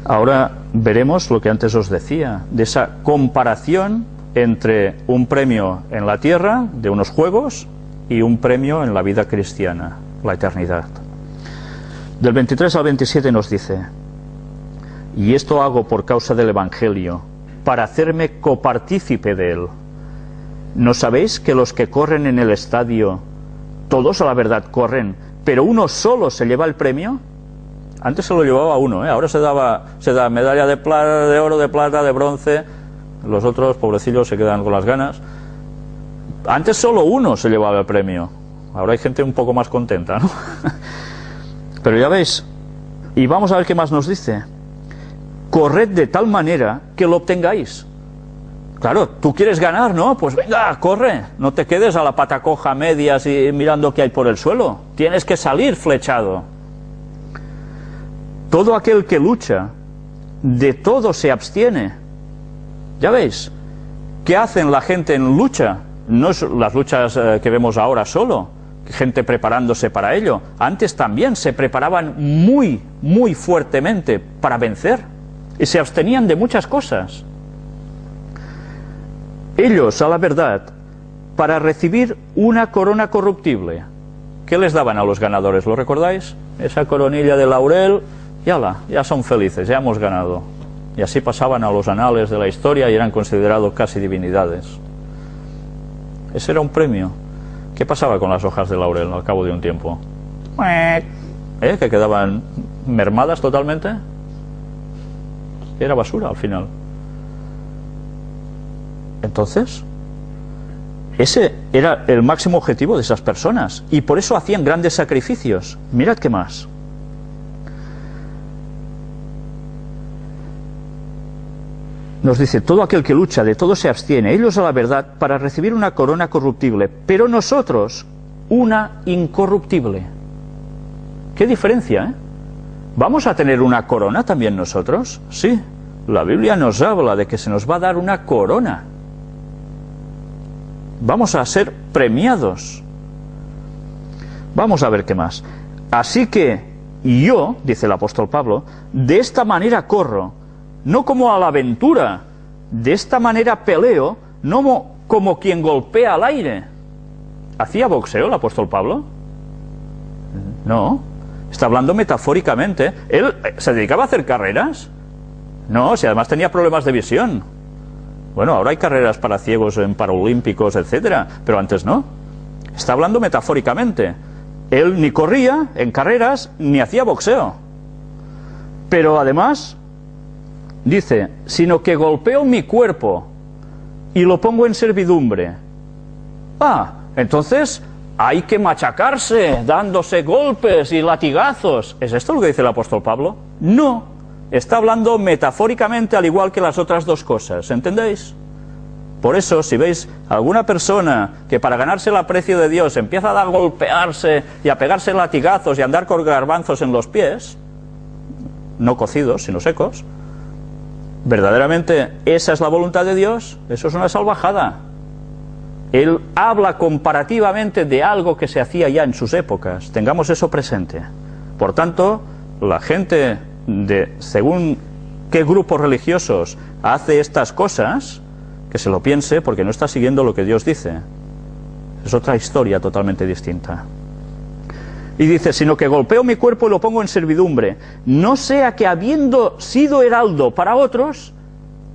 Ahora veremos lo que antes os decía, de esa comparación entre un premio en la tierra, de unos juegos, y un premio en la vida cristiana, la eternidad. Del 23 al 27 nos dice: y esto hago por causa del Evangelio, para hacerme copartícipe de él. ¿No sabéis que los que corren en el estadio, todos a la verdad corren, pero uno solo se lleva el premio? Antes se lo llevaba uno, ahora se da medalla de plata, de oro, de plata, de bronce. Los otros, pobrecillos, se quedan con las ganas. Antes solo uno se llevaba el premio. Ahora hay gente un poco más contenta, ¿no? Pero ya veis, y vamos a ver qué más nos dice. Corred de tal manera que lo obtengáis. Claro, tú quieres ganar, ¿no? Pues venga, corre. No te quedes a la pata coja, medias y mirando qué hay por el suelo. Tienes que salir flechado. Todo aquel que lucha, de todo se abstiene. Ya veis, ¿qué hacen la gente en lucha? No es las luchas que vemos ahora solo, gente preparándose para ello. Antes también se preparaban muy, muy fuertemente para vencer y se abstenían de muchas cosas. Ellos, a la verdad, para recibir una corona corruptible, ¿qué les daban a los ganadores? ¿Lo recordáis? Esa coronilla de laurel, ya son felices, ya hemos ganado. Y así pasaban a los anales de la historia y eran considerados casi divinidades. Ese era un premio. ¿Qué pasaba con las hojas de laurel al cabo de un tiempo? Que quedaban mermadas totalmente. Era basura al final. Entonces, ese era el máximo objetivo de esas personas y por eso hacían grandes sacrificios. Mirad qué más. Nos dice, todo aquel que lucha, de todo se abstiene, ellos a la verdad, para recibir una corona corruptible, pero nosotros una incorruptible. ¿Qué diferencia, eh? ¿Vamos a tener una corona también nosotros? Sí, la Biblia nos habla de que se nos va a dar una corona. Vamos a ser premiados. Vamos a ver qué más. Así que yo, dice el apóstol Pablo, de esta manera corro, no como a la aventura, de esta manera peleo, no como quien golpea al aire. ¿Hacía boxeo el apóstol Pablo? No, está hablando metafóricamente. ¿Él se dedicaba a hacer carreras? No, si además tenía problemas de visión. Bueno, ahora hay carreras para ciegos en paralímpicos, etcétera, pero antes no. Está hablando metafóricamente. Él ni corría en carreras ni hacía boxeo. Pero además dice, sino que golpeo mi cuerpo y lo pongo en servidumbre. Entonces hay que machacarse, dándose golpes y latigazos. ¿Es esto lo que dice el apóstol Pablo? No, está hablando metafóricamente al igual que las otras dos cosas, ¿entendéis? Por eso, si veis alguna persona que para ganarse el aprecio de Dios empieza a golpearse y a pegarse latigazos y a andar con garbanzos en los pies, no cocidos, sino secos, verdaderamente esa es la voluntad de Dios, eso es una salvajada. Él habla comparativamente de algo que se hacía ya en sus épocas, tengamos eso presente. Por tanto, la gente de según qué grupos religiosos hace estas cosas, que se lo piense porque no está siguiendo lo que Dios dice. Es otra historia totalmente distinta. Y dice, sino que golpeo mi cuerpo y lo pongo en servidumbre, no sea que habiendo sido heraldo para otros,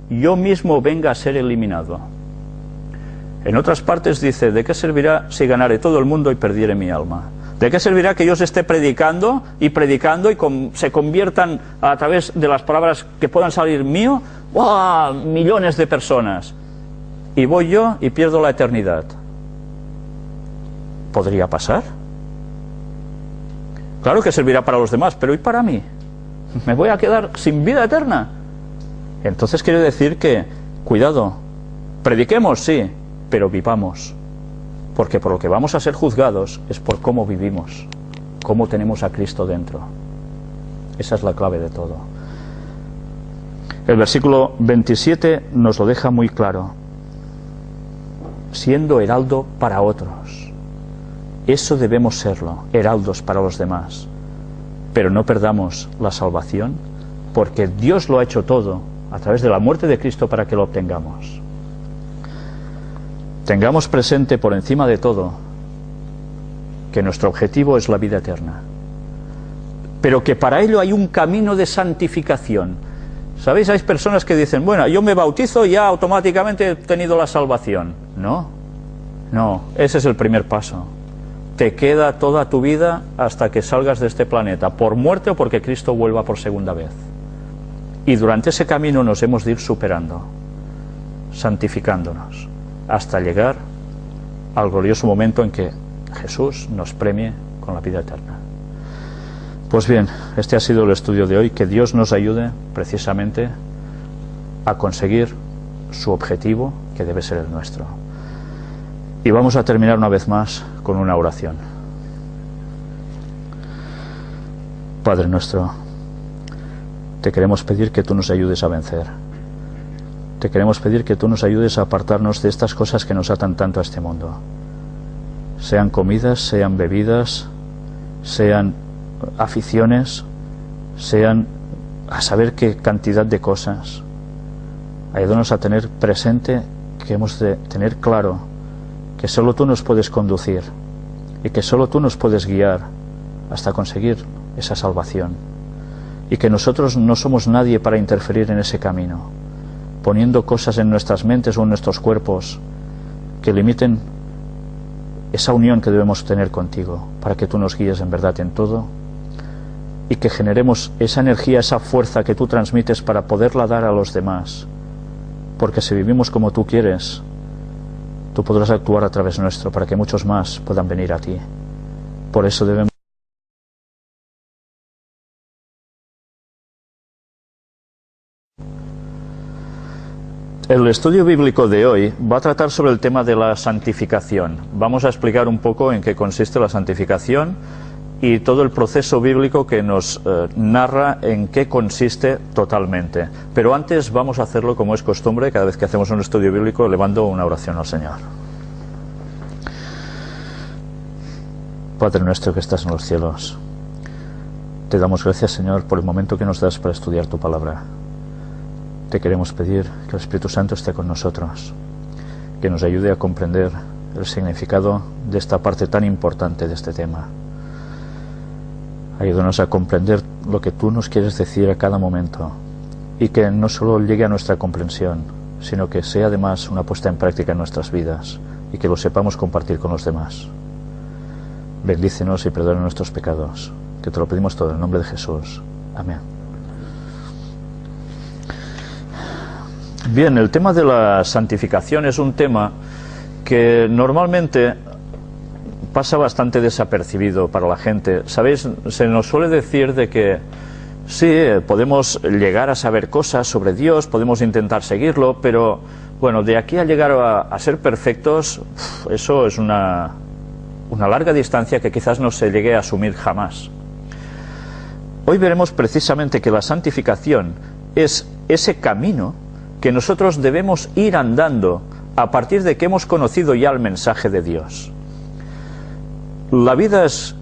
yo mismo venga a ser eliminado. En otras partes dice, ¿de qué servirá si ganare todo el mundo y perdiere mi alma? ¿De qué servirá que yo os esté predicando y se conviertan a través de las palabras que puedan salir mío, millones de personas? Y voy yo y pierdo la eternidad. ¿Podría pasar? Claro que servirá para los demás, pero ¿y para mí? ¿Me voy a quedar sin vida eterna? Entonces quiere decir que, cuidado, prediquemos, sí, pero vivamos. Porque por lo que vamos a ser juzgados es por cómo vivimos, cómo tenemos a Cristo dentro. Esa es la clave de todo. El versículo 27 nos lo deja muy claro. Siendo heraldo para otros. Eso debemos serlo, heraldos para los demás. Pero no perdamos la salvación, porque Dios lo ha hecho todo a través de la muerte de Cristo para que lo obtengamos. Tengamos presente por encima de todo que nuestro objetivo es la vida eterna, pero que para ello hay un camino de santificación. ¿Sabéis? Hay personas que dicen, bueno, yo me bautizo y ya automáticamente he tenido la salvación. No, ese es el primer paso. Te queda toda tu vida hasta que salgas de este planeta, por muerte o porque Cristo vuelva por segunda vez. Y durante ese camino nos hemos de ir superando, santificándonos, hasta llegar al glorioso momento en que Jesús nos premie con la vida eterna. Pues bien, este ha sido el estudio de hoy. Que Dios nos ayude precisamente a conseguir su objetivo, que debe ser el nuestro. Y vamos a terminar una vez más con una oración. Padre nuestro, te queremos pedir que tú nos ayudes a vencer. Te queremos pedir que tú nos ayudes a apartarnos de estas cosas que nos atan tanto a este mundo. sean comidas, sean bebidas, sean aficiones, sean a saber qué cantidad de cosas. Ayúdanos a tener presente que hemos de tener claro que solo tú nos puedes conducir y que solo tú nos puedes guiar hasta conseguir esa salvación, y que nosotros no somos nadie para interferir en ese camino, poniendo cosas en nuestras mentes o en nuestros cuerpos que limiten esa unión que debemos tener contigo, para que tú nos guíes en verdad en todo, y que generemos esa energía, esa fuerza que tú transmites para poderla dar a los demás, porque si vivimos como tú quieres, tú podrás actuar a través nuestro para que muchos más puedan venir a ti. Por eso debemos El estudio bíblico de hoy va a tratar sobre el tema de la santificación. Vamos a explicar un poco en qué consiste la santificación y todo el proceso bíblico que nos narra en qué consiste totalmente. Pero antes vamos a hacerlo como es costumbre, cada vez que hacemos un estudio bíblico, elevando una oración al Señor. Padre nuestro que estás en los cielos, te damos gracias, Señor, por el momento que nos das para estudiar tu palabra. Te queremos pedir que el Espíritu Santo esté con nosotros, que nos ayude a comprender el significado de esta parte tan importante de este tema. Ayúdanos a comprender lo que tú nos quieres decir a cada momento, y que no solo llegue a nuestra comprensión, sino que sea además una puesta en práctica en nuestras vidas, y que lo sepamos compartir con los demás. Bendícenos y perdona nuestros pecados, que te lo pedimos todo en el nombre de Jesús. Amén. Bien, el tema de la santificación es un tema que normalmente pasa bastante desapercibido para la gente. ¿Sabéis? Se nos suele decir de que sí, podemos llegar a saber cosas sobre Dios, podemos intentar seguirlo, pero bueno, de aquí a llegar a ser perfectos, eso es una larga distancia que quizás no se llegue a asumir jamás. Hoy veremos precisamente que la santificación es ese camino que nosotros debemos ir andando a partir de que hemos conocido ya el mensaje de Dios. La vida es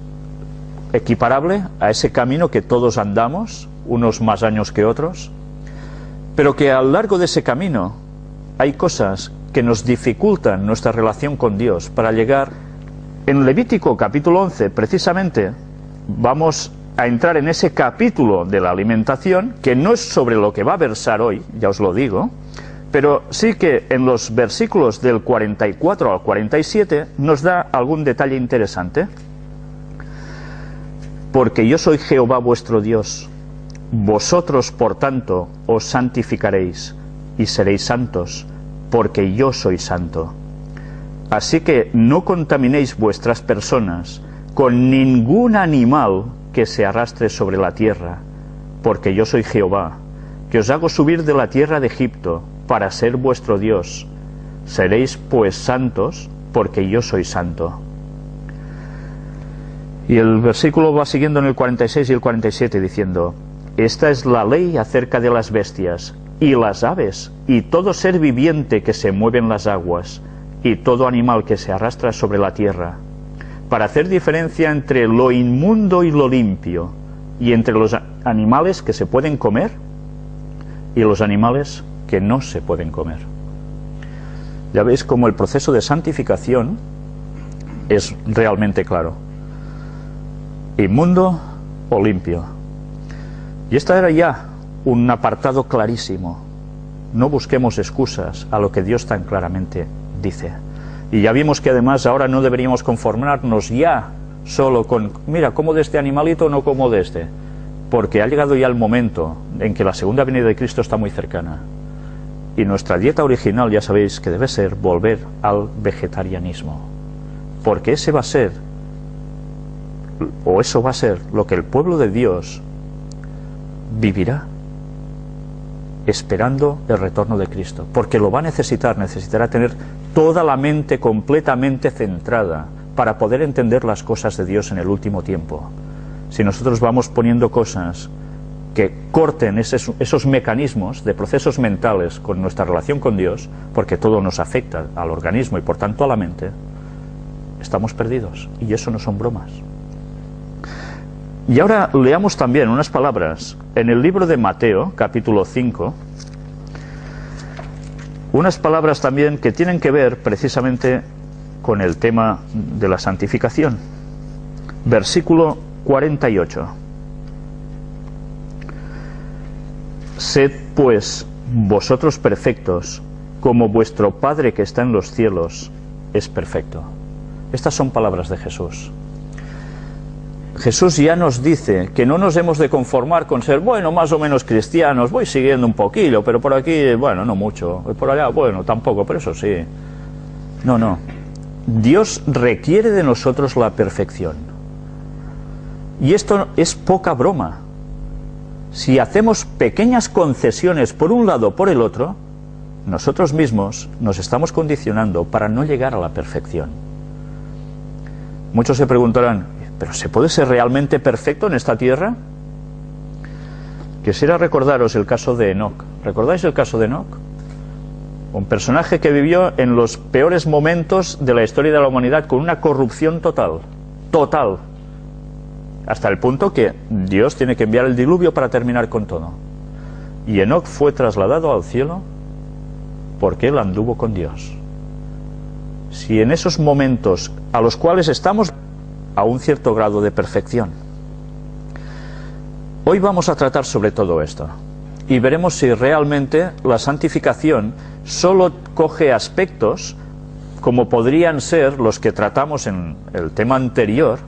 equiparable a ese camino que todos andamos, unos más años que otros, pero que a lo largo de ese camino hay cosas que nos dificultan nuestra relación con Dios para llegar. En Levítico capítulo 11, precisamente, vamos a entrar en ese capítulo de la alimentación, que no es sobre lo que va a versar hoy, ya os lo digo, pero sí que en los versículos del 44 al 47 nos da algún detalle interesante. Porque yo soy Jehová vuestro Dios, vosotros por tanto os santificaréis y seréis santos, porque yo soy santo. Así que no contaminéis vuestras personas con ningún animal que se arrastre sobre la tierra, porque yo soy Jehová, que os hago subir de la tierra de Egipto para ser vuestro Dios. Seréis pues santos, porque yo soy santo. Y el versículo va siguiendo en el 46 y el 47 diciendo: esta es la ley acerca de las bestias, y las aves, y todo ser viviente que se mueve en las aguas, y todo animal que se arrastra sobre la tierra, para hacer diferencia entre lo inmundo y lo limpio, y entre los animales que se pueden comer y los animales que no se pueden comer. Ya veis cómo el proceso de santificación es realmente claro: inmundo o limpio. Y esta era ya un apartado clarísimo. No busquemos excusas a lo que Dios tan claramente dice. Y ya vimos que además ahora no deberíamos conformarnos ya solo con, mira, como de este animalito o no como de este, porque ha llegado ya el momento en que la segunda venida de Cristo está muy cercana. Y nuestra dieta original, ya sabéis que debe ser volver al vegetarianismo, porque ese va a ser, o eso va a ser lo que el pueblo de Dios vivirá esperando el retorno de Cristo, porque lo va a necesitará tener toda la mente completamente centrada para poder entender las cosas de Dios en el último tiempo. Si nosotros vamos poniendo cosas que corten esos mecanismos de procesos mentales con nuestra relación con Dios, porque todo nos afecta al organismo y por tanto a la mente, estamos perdidos, y eso no son bromas. Y ahora leamos también unas palabras en el libro de Mateo, capítulo 5, unas palabras también que tienen que ver precisamente con el tema de la santificación. Versículo 48. Sed pues vosotros perfectos, como vuestro Padre que está en los cielos es perfecto. Estas son palabras de Jesús. Jesús ya nos dice que no nos hemos de conformar con ser, bueno, más o menos cristianos, voy siguiendo un poquillo, pero por aquí, bueno, no mucho, por allá, bueno, tampoco, pero eso sí. No, no. Dios requiere de nosotros la perfección. Y esto es poca broma. Si hacemos pequeñas concesiones por un lado o por el otro, nosotros mismos nos estamos condicionando para no llegar a la perfección. Muchos se preguntarán, ¿pero se puede ser realmente perfecto en esta tierra? Quisiera recordaros el caso de Enoc. ¿Recordáis el caso de Enoc? Un personaje que vivió en los peores momentos de la historia de la humanidad con una corrupción total, total, hasta el punto que Dios tiene que enviar el diluvio para terminar con todo. Y Enoc fue trasladado al cielo porque él anduvo con Dios. Si en esos momentos a los cuales estamos a un cierto grado de perfección. Hoy vamos a tratar sobre todo esto y veremos si realmente la santificación solo coge aspectos como podrían ser los que tratamos en el tema anterior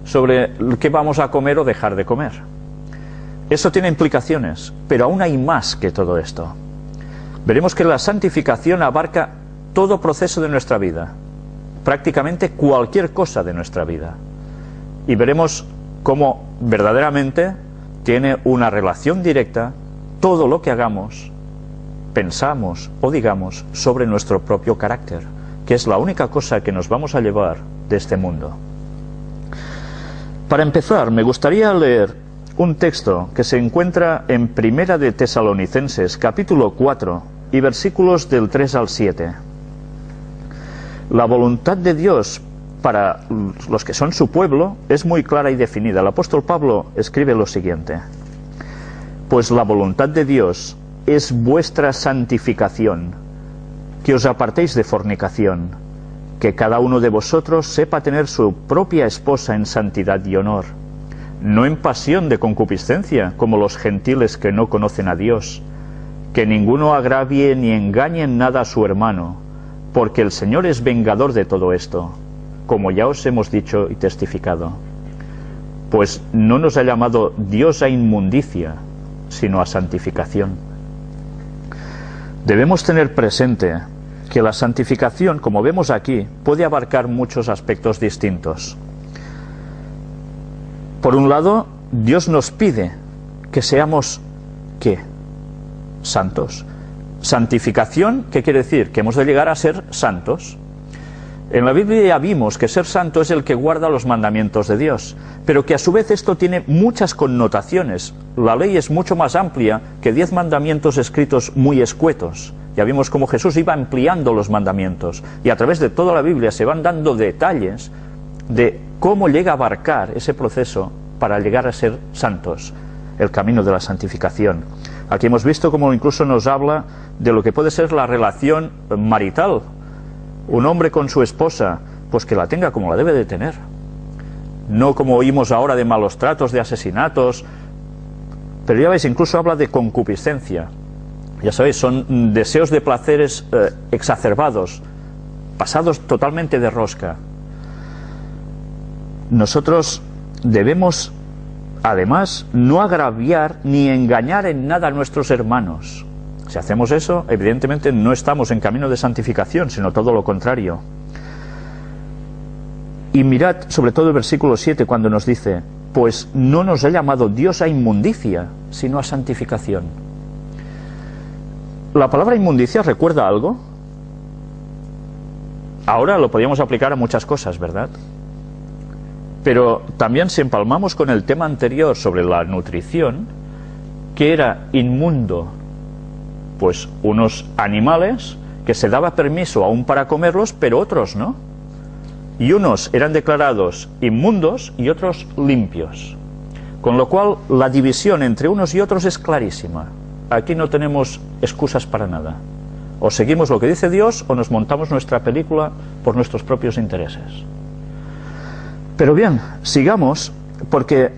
sobre qué vamos a comer o dejar de comer. Eso tiene implicaciones, pero aún hay más que todo esto. Veremos que la santificación abarca todo proceso de nuestra vida, prácticamente cualquier cosa de nuestra vida, y veremos cómo verdaderamente tiene una relación directa todo lo que hagamos, pensamos o digamos sobre nuestro propio carácter, que es la única cosa que nos vamos a llevar de este mundo. Para empezar, me gustaría leer un texto que se encuentra en Primera de Tesalonicenses, capítulo 4, y versículos del 3 al 7. La voluntad de Dios para los que son su pueblo es muy clara y definida. El apóstol Pablo escribe lo siguiente: pues la voluntad de Dios es vuestra santificación, que os apartéis de fornicación, que cada uno de vosotros sepa tener su propia esposa en santidad y honor, no en pasión de concupiscencia, como los gentiles que no conocen a Dios, que ninguno agravie ni engañe en nada a su hermano, porque el Señor es vengador de todo esto, como ya os hemos dicho y testificado. Pues no nos ha llamado Dios a inmundicia, sino a santificación. Debemos tener presente que la santificación, como vemos aquí, puede abarcar muchos aspectos distintos. Por un lado, Dios nos pide que seamos, ¿qué? Santos. Santificación, ¿qué quiere decir? Que hemos de llegar a ser santos. En la Biblia ya vimos que ser santo es el que guarda los mandamientos de Dios, pero que a su vez esto tiene muchas connotaciones. La ley es mucho más amplia que 10 mandamientos escritos muy escuetos. Ya vimos cómo Jesús iba ampliando los mandamientos, y a través de toda la Biblia se van dando detalles de cómo llega a abarcar ese proceso para llegar a ser santos, el camino de la santificación. Aquí hemos visto cómo incluso nos habla de lo que puede ser la relación marital. Un hombre con su esposa, pues que la tenga como la debe de tener. No como oímos ahora de malos tratos, de asesinatos. Pero ya veis, incluso habla de concupiscencia. Ya sabéis, son deseos de placeres exacerbados, pasados totalmente de rosca. Nosotros debemos, además, no agraviar ni engañar en nada a nuestros hermanos. Si hacemos eso, evidentemente no estamos en camino de santificación, sino todo lo contrario. Y mirad sobre todo el versículo 7 cuando nos dice: pues no nos ha llamado Dios a inmundicia, sino a santificación. ¿La palabra inmundicia recuerda algo? Ahora lo podríamos aplicar a muchas cosas, ¿verdad? Pero también si empalmamos con el tema anterior sobre la nutrición, ¿qué era inmundo? Pues unos animales que se daba permiso aún para comerlos, pero otros no. y unos eran declarados inmundos y otros limpios. Con lo cual, la división entre unos y otros es clarísima. Aquí no tenemos excusas para nada. O seguimos lo que dice Dios o nos montamos nuestra película por nuestros propios intereses. Pero bien, sigamos, porque